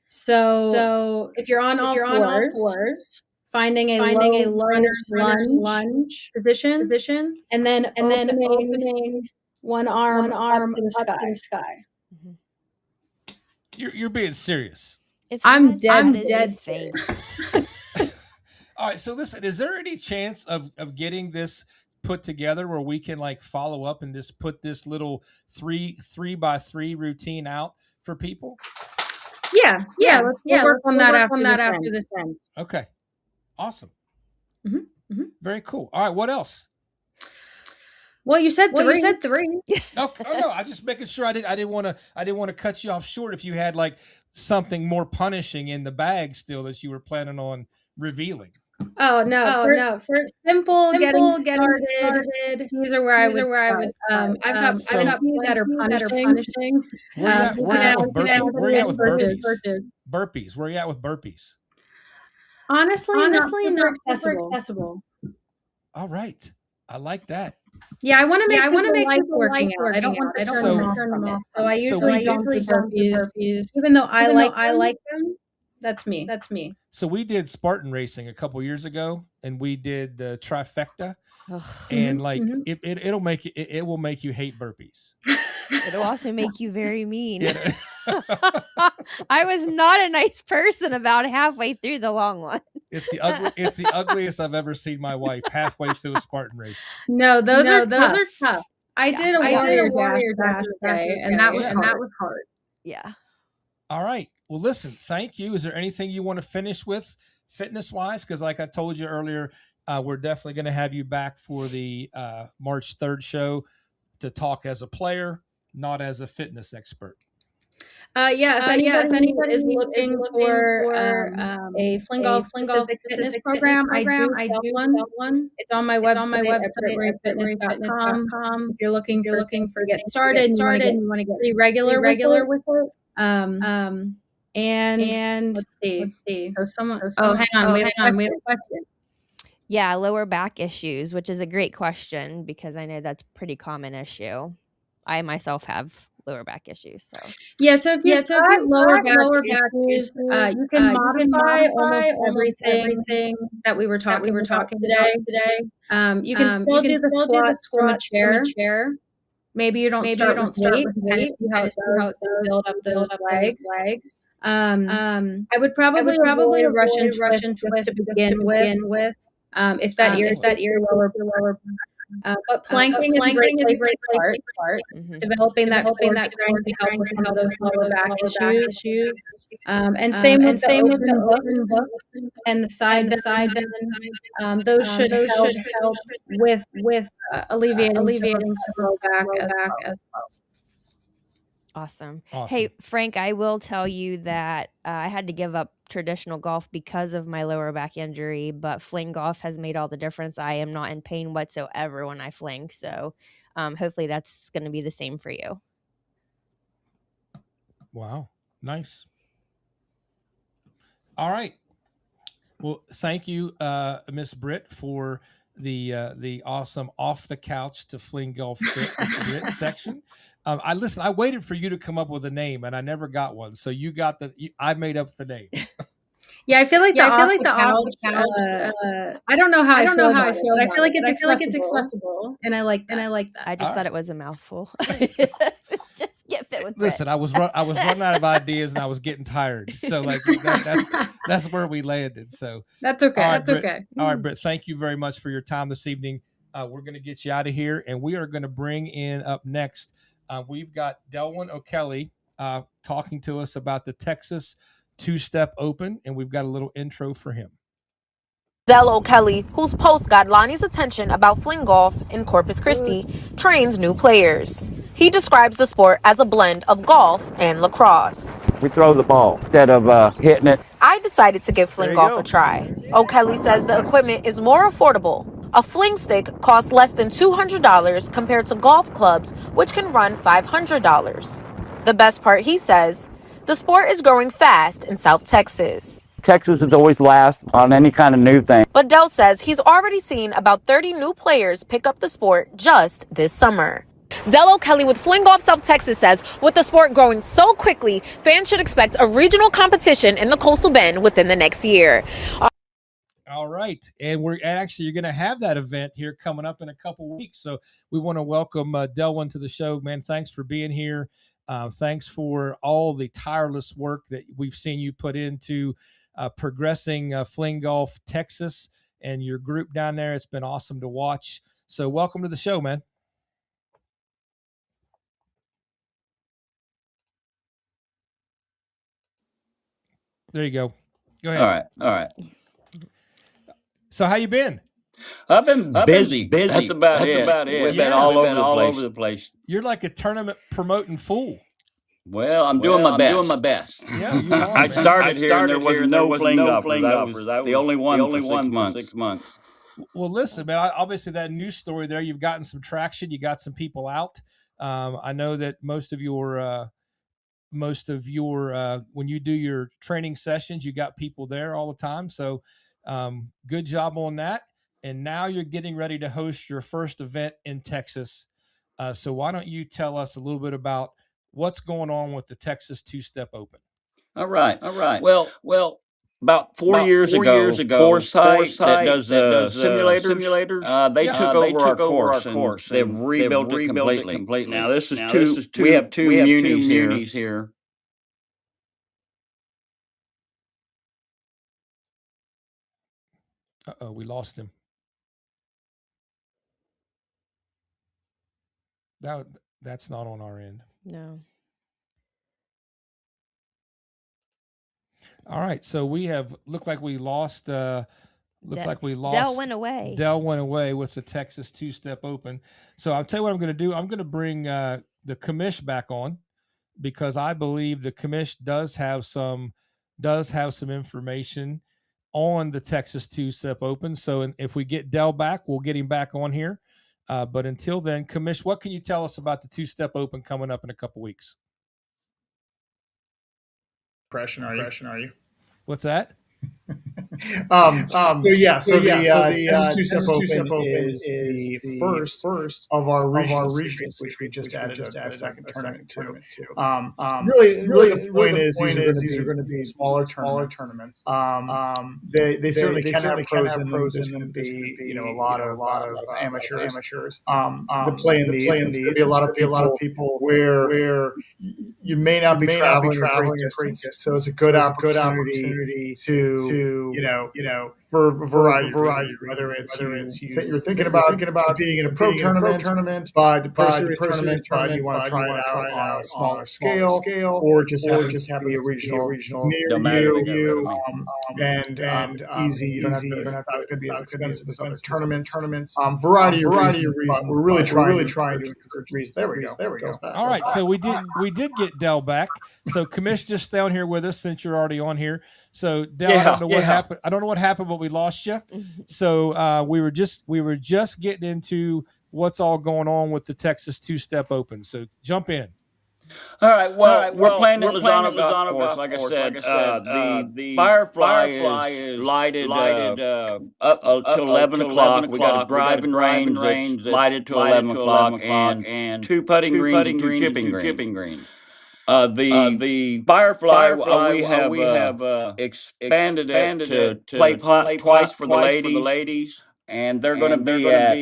So if you're on all fours, finding a runner's lunge position, and then opening one arm up to the sky. You're being serious. I'm dead faint. All right, so listen, is there any chance of getting this put together where we can like follow up and just put this little 3x3 routine out for people? Yeah. We'll work on that after this end. Okay. Awesome. Very cool. All right. What else? Well, you said 3. No, I'm just making sure I didn't want to cut you off short if you had like something more punishing in the bag still that you were planning on revealing. Oh no! For simple getting started. These are where I would. I've got few that are punishing. Where you at with burpees? Burpees. Where you at with burpees? Honestly, not super accessible. All right, I like that. Yeah, I want to make people working out. I don't want to turn them off. So I usually don't do burpees, even though I like them. That's me. So we did Spartan racing a couple years ago, and we did the trifecta, and like it will make you hate burpees. It'll also make you very mean. I was not a nice person about halfway through the long one. It's the ugliest I've ever seen my wife halfway through a Spartan race. No, those are tough. I did a warrior dash today, and that was hard. Yeah. All right. Well, listen, thank you. Is there anything you want to finish with fitness-wise? Because like I told you earlier, we're definitely going to have you back for the March 3rd show to talk as a player, not as a fitness expert. If anybody is looking for a fling golf fitness program, I do one. It's on my website at fitness.com. If you're looking for get started, you want to get pretty regular with it. And let's see. So hang on. We have a question. Yeah, lower back issues, which is a great question because I know that's a pretty common issue. I myself have lower back issues. So if you've got lower back issues, you can modify almost everything that we were talking today. You can still do the squat from a chair. Maybe you don't start with weight. Kind of see how it goes. Build up those legs. I would probably avoid a Russian twist to begin with. If that ear lower. But planking is a great place to start. Developing that strength to help with some of those lower back issues. And same with the open books and the side bends. Those should help with alleviating some low back as well. Awesome. Awesome. Hey, Frank, I will tell you that I had to give up traditional golf because of my lower back injury, but fling golf has made all the difference. I am not in pain whatsoever when I fling. So hopefully that's going to be the same for you. Wow. Nice. All right. Well, thank you, Miss Britt, for the awesome off the couch to fling golf fit with Britt section. I waited for you to come up with a name, and I never got one. So you got I made up the name. Yeah, I feel like the off the couch. I don't know how I feel about it, but I feel like it's accessible, and I like that. I just thought it was a mouthful. Just get fit with Listen, I was running out of ideas, and I was getting tired. So like that's where we landed. So that's okay. Right, that's Britt, okay. All right, Britt. Thank you very much for your time this evening. We're going to get you out of here, and we are going to bring in up next. We've got Delwyn O'Kelly talking to us about the Texas Two-Step Open, and we've got a little intro for him. Del O'Kelly, whose post got Lonnie's attention about fling golf in Corpus Christi, trains new players. He describes the sport as a blend of golf and lacrosse. We throw the ball instead of hitting it. I decided to give fling golf a try. O'Kelly says the equipment is more affordable. A fling stick costs less than $200 compared to golf clubs, which can run $500. The best part, he says, the sport is growing fast in South Texas. Texas is always last on any kind of new thing. But Del says he's already seen about 30 new players pick up the sport just this summer. Del O'Kelly with Fling Golf South Texas says with the sport growing so quickly, fans should expect a regional competition in the Coastal Bend within the next year. All right. And you're going to have that event here coming up in a couple weeks. So we want to welcome Delwyn to the show, man. Thanks for being here. Thanks for all the tireless work that we've seen you put into progressing Fling Golf Texas and your group down there. It's been awesome to watch. So welcome to the show, man. There you go. Go ahead. All right. So how you been? I've been busy. That's about it. We've been all over the place. You're like a tournament promoting fool. Well, I'm doing my best. Yeah, you are, I started here and there was no fling golfers. I was the only one for 6 months. Well, listen, man, obviously that news story there, you've gotten some traction. You got some people out. I know that most of your when you do your training sessions, you got people there all the time. So good job on that. And now you're getting ready to host your first event in Texas. So why don't you tell us a little bit about what's going on with the Texas Two-Step Open? All right. Well, about 4 years ago, Foresight that does simulators, they took over our course and they've rebuilt it completely. Now this is we have two munis here. Uh-oh, we lost him. That's not on our end. No. All right, so we have looked like we lost. Del went away. Del went away with the Texas Two-Step Open. So I'll tell you what I'm going to do. I'm going to bring the commish back on because I believe the commish does have some information on the Texas Two-Step Open. So if we get Del back, we'll get him back on here. But until then, commish, what can you tell us about the Two-Step Open coming up in a couple weeks? Impression, are you? What's that? The Two-Step Open is the first of our regions, which we just added a second tournament to. Really, the point is these are going to be smaller tournaments. They certainly can have pros in them. There's going to be a lot of amateurs that play in these. There's going to be a lot of people where you may not be traveling a great distance, so it's a good opportunity to for a variety of reasons, whether it's you're thinking about competing in a pro tournament, but the pro series tournament, but you want to try it out on a smaller scale, or just happens to be a regional near you, and easy. You don't have to. It's not going to be as expensive as other tournaments. Variety of reasons, but we're really trying to encourage reasons. There we go. All right, so we did get Dell back. So Commish, just stay on here with us since you're already on here. So Dell, I don't know what happened. I don't know what happened, but we lost you. So we were just getting into what's all going on with the Texas two-step open. So jump in. All right. Well, we're playing at Lozano Golf Course. Like I said, the Firefly is lighted up till 11 o'clock. We got a driving range that's lighted till 11 o'clock, and two putting greens and two chipping greens. The Firefly, we have expanded it to play twice for the ladies, and they're going to be at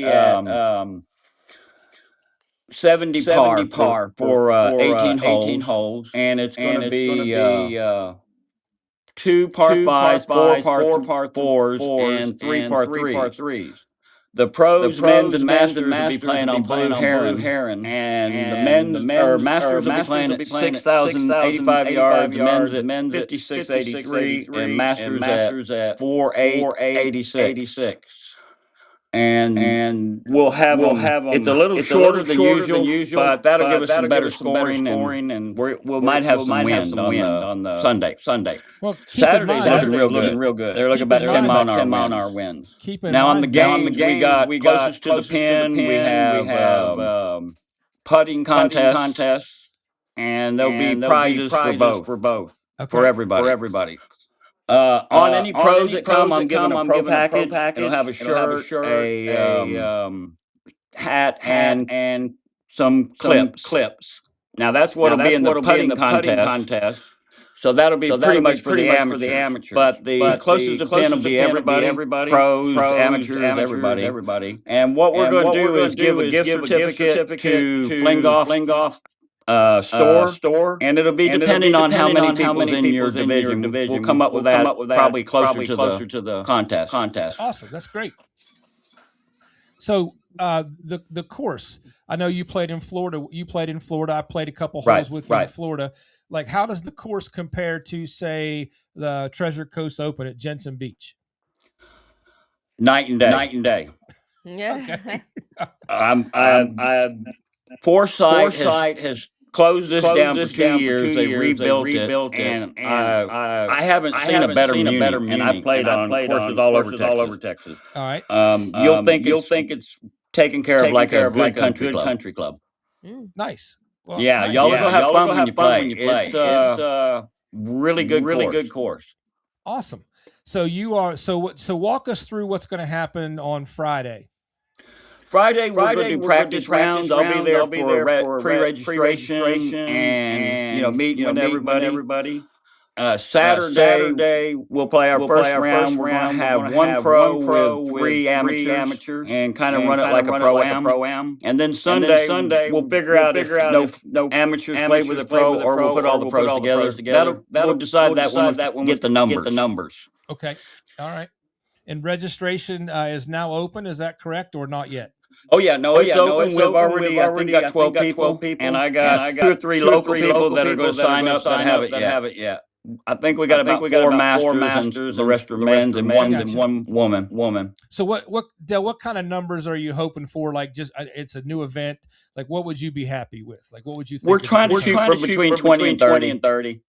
70 par for 18 holes, and it's going to be two par fives, four par fours, and three par threes. The pros, men's and masters will be playing on Blue Heron, and the masters will be playing at 6,085 yards, the men's at 5,683, and masters at 4,886. And we'll have them. It's a little shorter than usual, but that'll give us some better scoring, and we might have some wind on the Sunday. Well, Saturday's looking real good. They're looking about 10 mile an hour winds. Now on the games, we got closest to the pin. We have putting contests, and there'll be prizes for both for everybody. On any pros that come, I'm giving a pro package. It'll have a shirt, a hat, and some clips. Now that's what'll be in the putting contest. So that'll be pretty much for the amateurs. But the closest to pin will be everybody, pros, amateurs, everybody. And what we're going to do is give a gift certificate to Fling Golf store, and it'll be depending on how many people's in your division. We'll come up with that probably closer to the contest. Awesome, that's great. So the course, I know you played in Florida. I played a couple holes with you in Florida. Like, how does the course compare to, say, the Treasure Coast Open at Jensen Beach? Night and day. Yeah. Okay. Foresight has closed this down for 2 years. They rebuilt it, and I haven't seen a better meeting. And I played on courses all over Texas. All right. You'll think it's taken care of like a good country club. Nice. Well, yeah, nice. Y'all will have fun when you play. It's really good course. Awesome. So you are so walk us through what's going to happen on Friday. Friday we're going to do practice rounds. I'll be there for pre-registration and meeting with everybody. Saturday we'll play our first round. We're going to have one pro with three amateurs and kind of run it like a pro-am. And then Sunday we'll figure out if no amateurs play with a pro, or we'll put all the pros together. We'll decide that when we get the numbers. Okay. All right. And registration is now open. Is that correct or not yet? Oh yeah, it's open. We've already got 12 people, and I got 2 or 3 local people that are going to sign up that haven't yet. I think we got about 4 masters, and the rest are men's, and one woman. So what kind of numbers are you hoping for? Like, just it's a new event. Like, what would you be happy with? Like, what would you think? We're trying to shoot for between 20 and 30.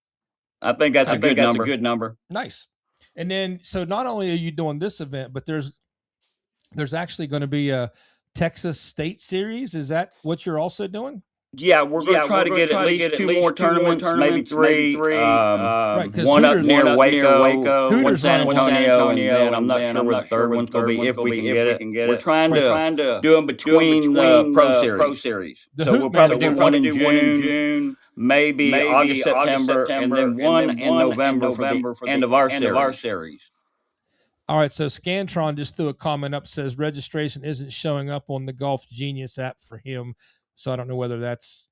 I think that's a good number. Nice. And then, so not only are you doing this event, but there's actually going to be a Texas State Series. Is that what you're also doing? Yeah, we're going to try to get at least 2 more tournaments, maybe 3. One up near Waco, San Antonio, and then I'm not sure where the third one's going to be if we can get it. We're trying to do them between the Pro Series. So we'll probably do one in June, maybe August, September, and then one in November for the end of our series. All right, so Scantron just threw a comment up, says registration isn't showing up on the Golf Genius app for him. So I don't know whether that's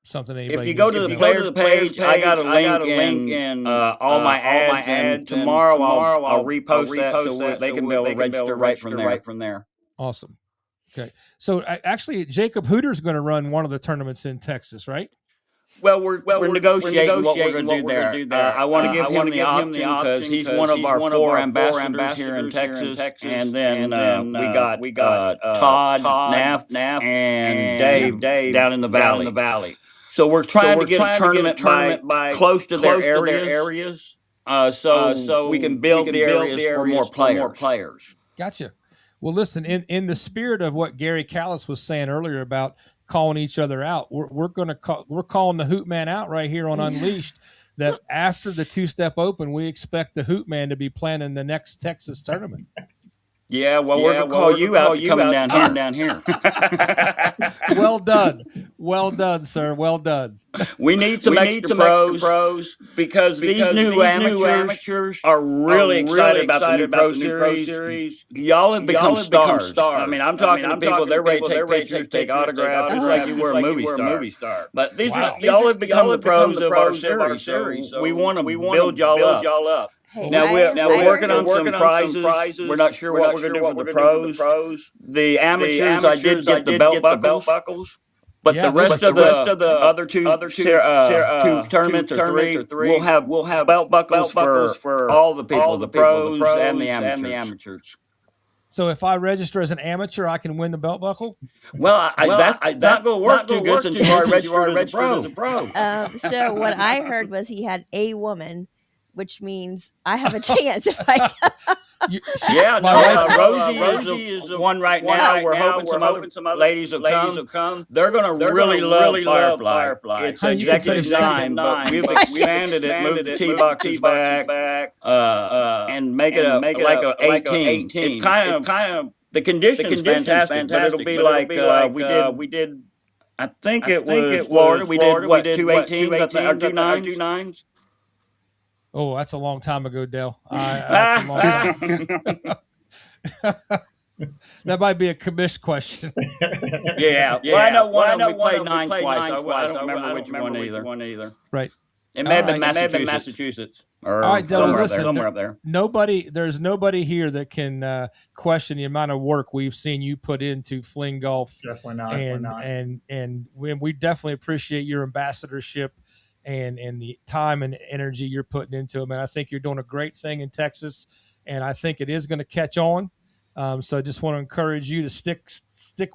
something If anybody you go needs to to the know? players page, I got a link in all my ads, and tomorrow I'll repost that so they can be able to register right from there. Awesome. Okay. So actually, Jacob Hooter's going to run one of the tournaments in Texas, right? Well, we're negotiating what we're going to do there. I want to give him the option because he's one of our 4 ambassadors here in Texas, and then we got Todd, Naff, and Dave down in the valley. So we're trying to get a tournament by close to their areas, so we can build the areas for more players. Gotcha. Well, listen, in the spirit of what Gary Callis was saying earlier about calling each other out, we're calling the Hoot Man out right here on Unleashed. That after the two-step open, we expect the Hoot Man to be planning the next Texas tournament. Yeah, well, we're going to call you out coming down here. Well done, sir. Well done. We need some extra pros because these new amateurs are really excited about the new pro series. Y'all have become stars. I mean, I'm talking to people, they're ready to take pictures, take autographs, just like you were a movie star. But y'all have become the pros of our series, so we want to build y'all up. Hey, Now we're working on some prizes. We're not sure what we're going to do for the pros. The amateurs, I did get the belt buckles. But the rest of the other two tournaments or three, we'll have belt buckles for all the people, the pros and the amateurs. So if I register as an amateur, I can win the belt buckle? Well, that's not going to work too good since you are registered as a pro. So what I heard was he had a woman, which means I have a chance if I Rosie is the one right now. We're hoping some other ladies will come. They're going to really love Firefly. It's executive design, but we've expanded it, moved the tee boxes back, and make it like a 18. It's kind of the condition's fantastic, but it'll be like we did. I think it was Florida. We did what, 2 18s or 2 9s. Oh, that's a long time ago, Dale. That's a long time. That might be a commish question. Yeah. Well, I know one. We played 9 twice. I don't remember which one either. Right. It may have been Massachusetts. Or all right, Dale, somewhere up there. There's nobody here that can question the amount of work we've seen you put into Fling Golf. Definitely not. And we definitely appreciate your ambassadorship and the time and energy you're putting into it, man. I think you're doing a great thing in Texas, and I think it is going to catch on. So I just want to encourage you to stick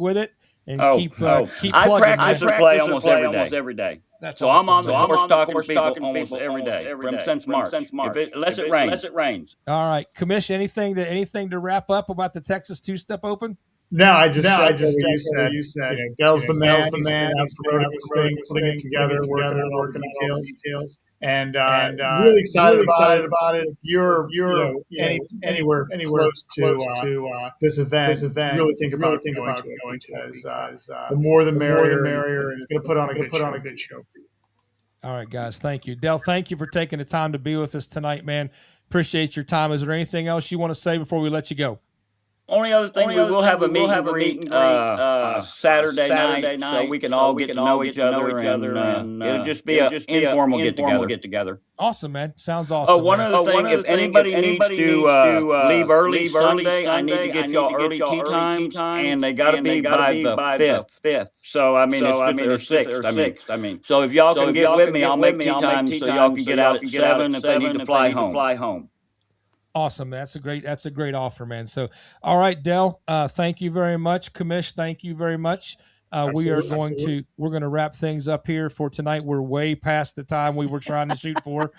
with it and keep plugging. I practice and play almost every day. That's so awesome. I'm on the course talking to people almost every day since March. Unless it rains. All right, Commission. Anything to wrap up about the Texas Two-Step Open? No, I just you said Dell's the man. He's promoting this thing, putting it together, working on details, and really excited about it. If you're anywhere close to this event, really think about going to because the more the merrier. It's going to put on a good show for you. All right, guys. Thank you, Dell. Thank you for taking the time to be with us tonight, man. Appreciate your time. Is there anything else you want to say before we let you go? Only other thing, we will have a meet and greet Saturday night, so we can all get to know each other, and it'll just be an informal get together. Awesome, man. Sounds awesome. Oh, one other thing, if anybody needs to leave early Sunday, I need to get y'all early tee times, and they got to be by the 5th. So, I mean, it's 5th or 6th. I mean, so if y'all can get with me, I'll make tee times so y'all can get out at 7 if they need to fly home. Awesome. That's a great offer, man. So, all right, Dell, thank you very much. Commish, thank you very much. We're going to wrap things up here for tonight. We're way past the time we were trying to shoot for.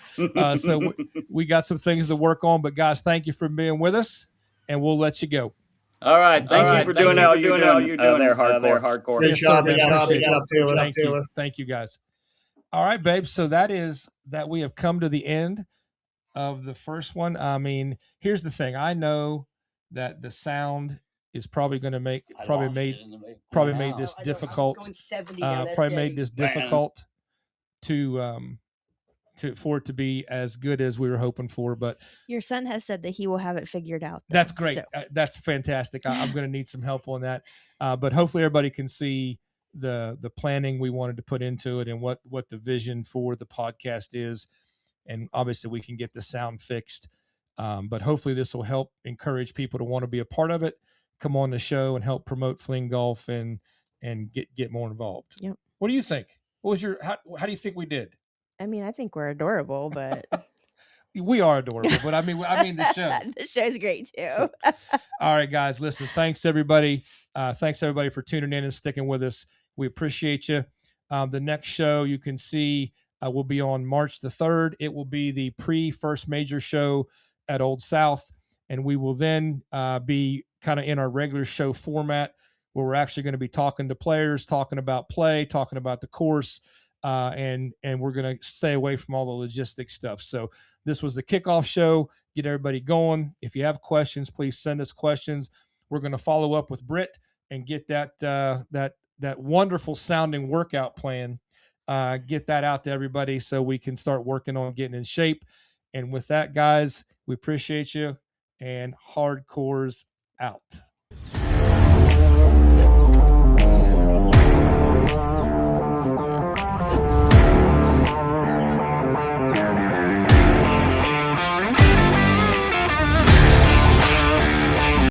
So we got some things to work on, but guys, thank you for being with us, and we'll let you go. All right. Thank you for doing all you're doing there, hardcore. Great job, Taylor. Thank you, guys. All right, babe. So that we have come to the end of the first one. I mean, here's the thing. I know that the sound is probably going to made this difficult for it to be as good as we were hoping for. But your son has said that he will have it figured out. That's great. So. That's fantastic. I'm going to need some help on that. But hopefully everybody can see the planning we wanted to put into it and what the vision for the podcast is. And obviously we can get the sound fixed. But hopefully this will help encourage people to want to be a part of it, come on the show and help promote Fling Golf and get more involved. Yep. What do you think? What was your how do you think we did? I mean, I think we're adorable, but we are adorable, but I mean the show. The show's great too. So, all right, guys, listen, thanks everybody. Thanks everybody for tuning in and sticking with us. We appreciate you. The next show you can see will be on March the 3rd. It will be the pre-first major show at Old South. And we will then be kind of in our regular show format where we're actually going to be talking to players, talking about play, talking about the course, and we're going to stay away from all the logistics stuff. So this was the kickoff show. Get everybody going. If you have questions, please send us questions. We're going to follow up with Britt and get that wonderful sounding workout plan. Get that out to everybody so we can start working on getting in shape. And with that, guys, we appreciate you, and hardcores out.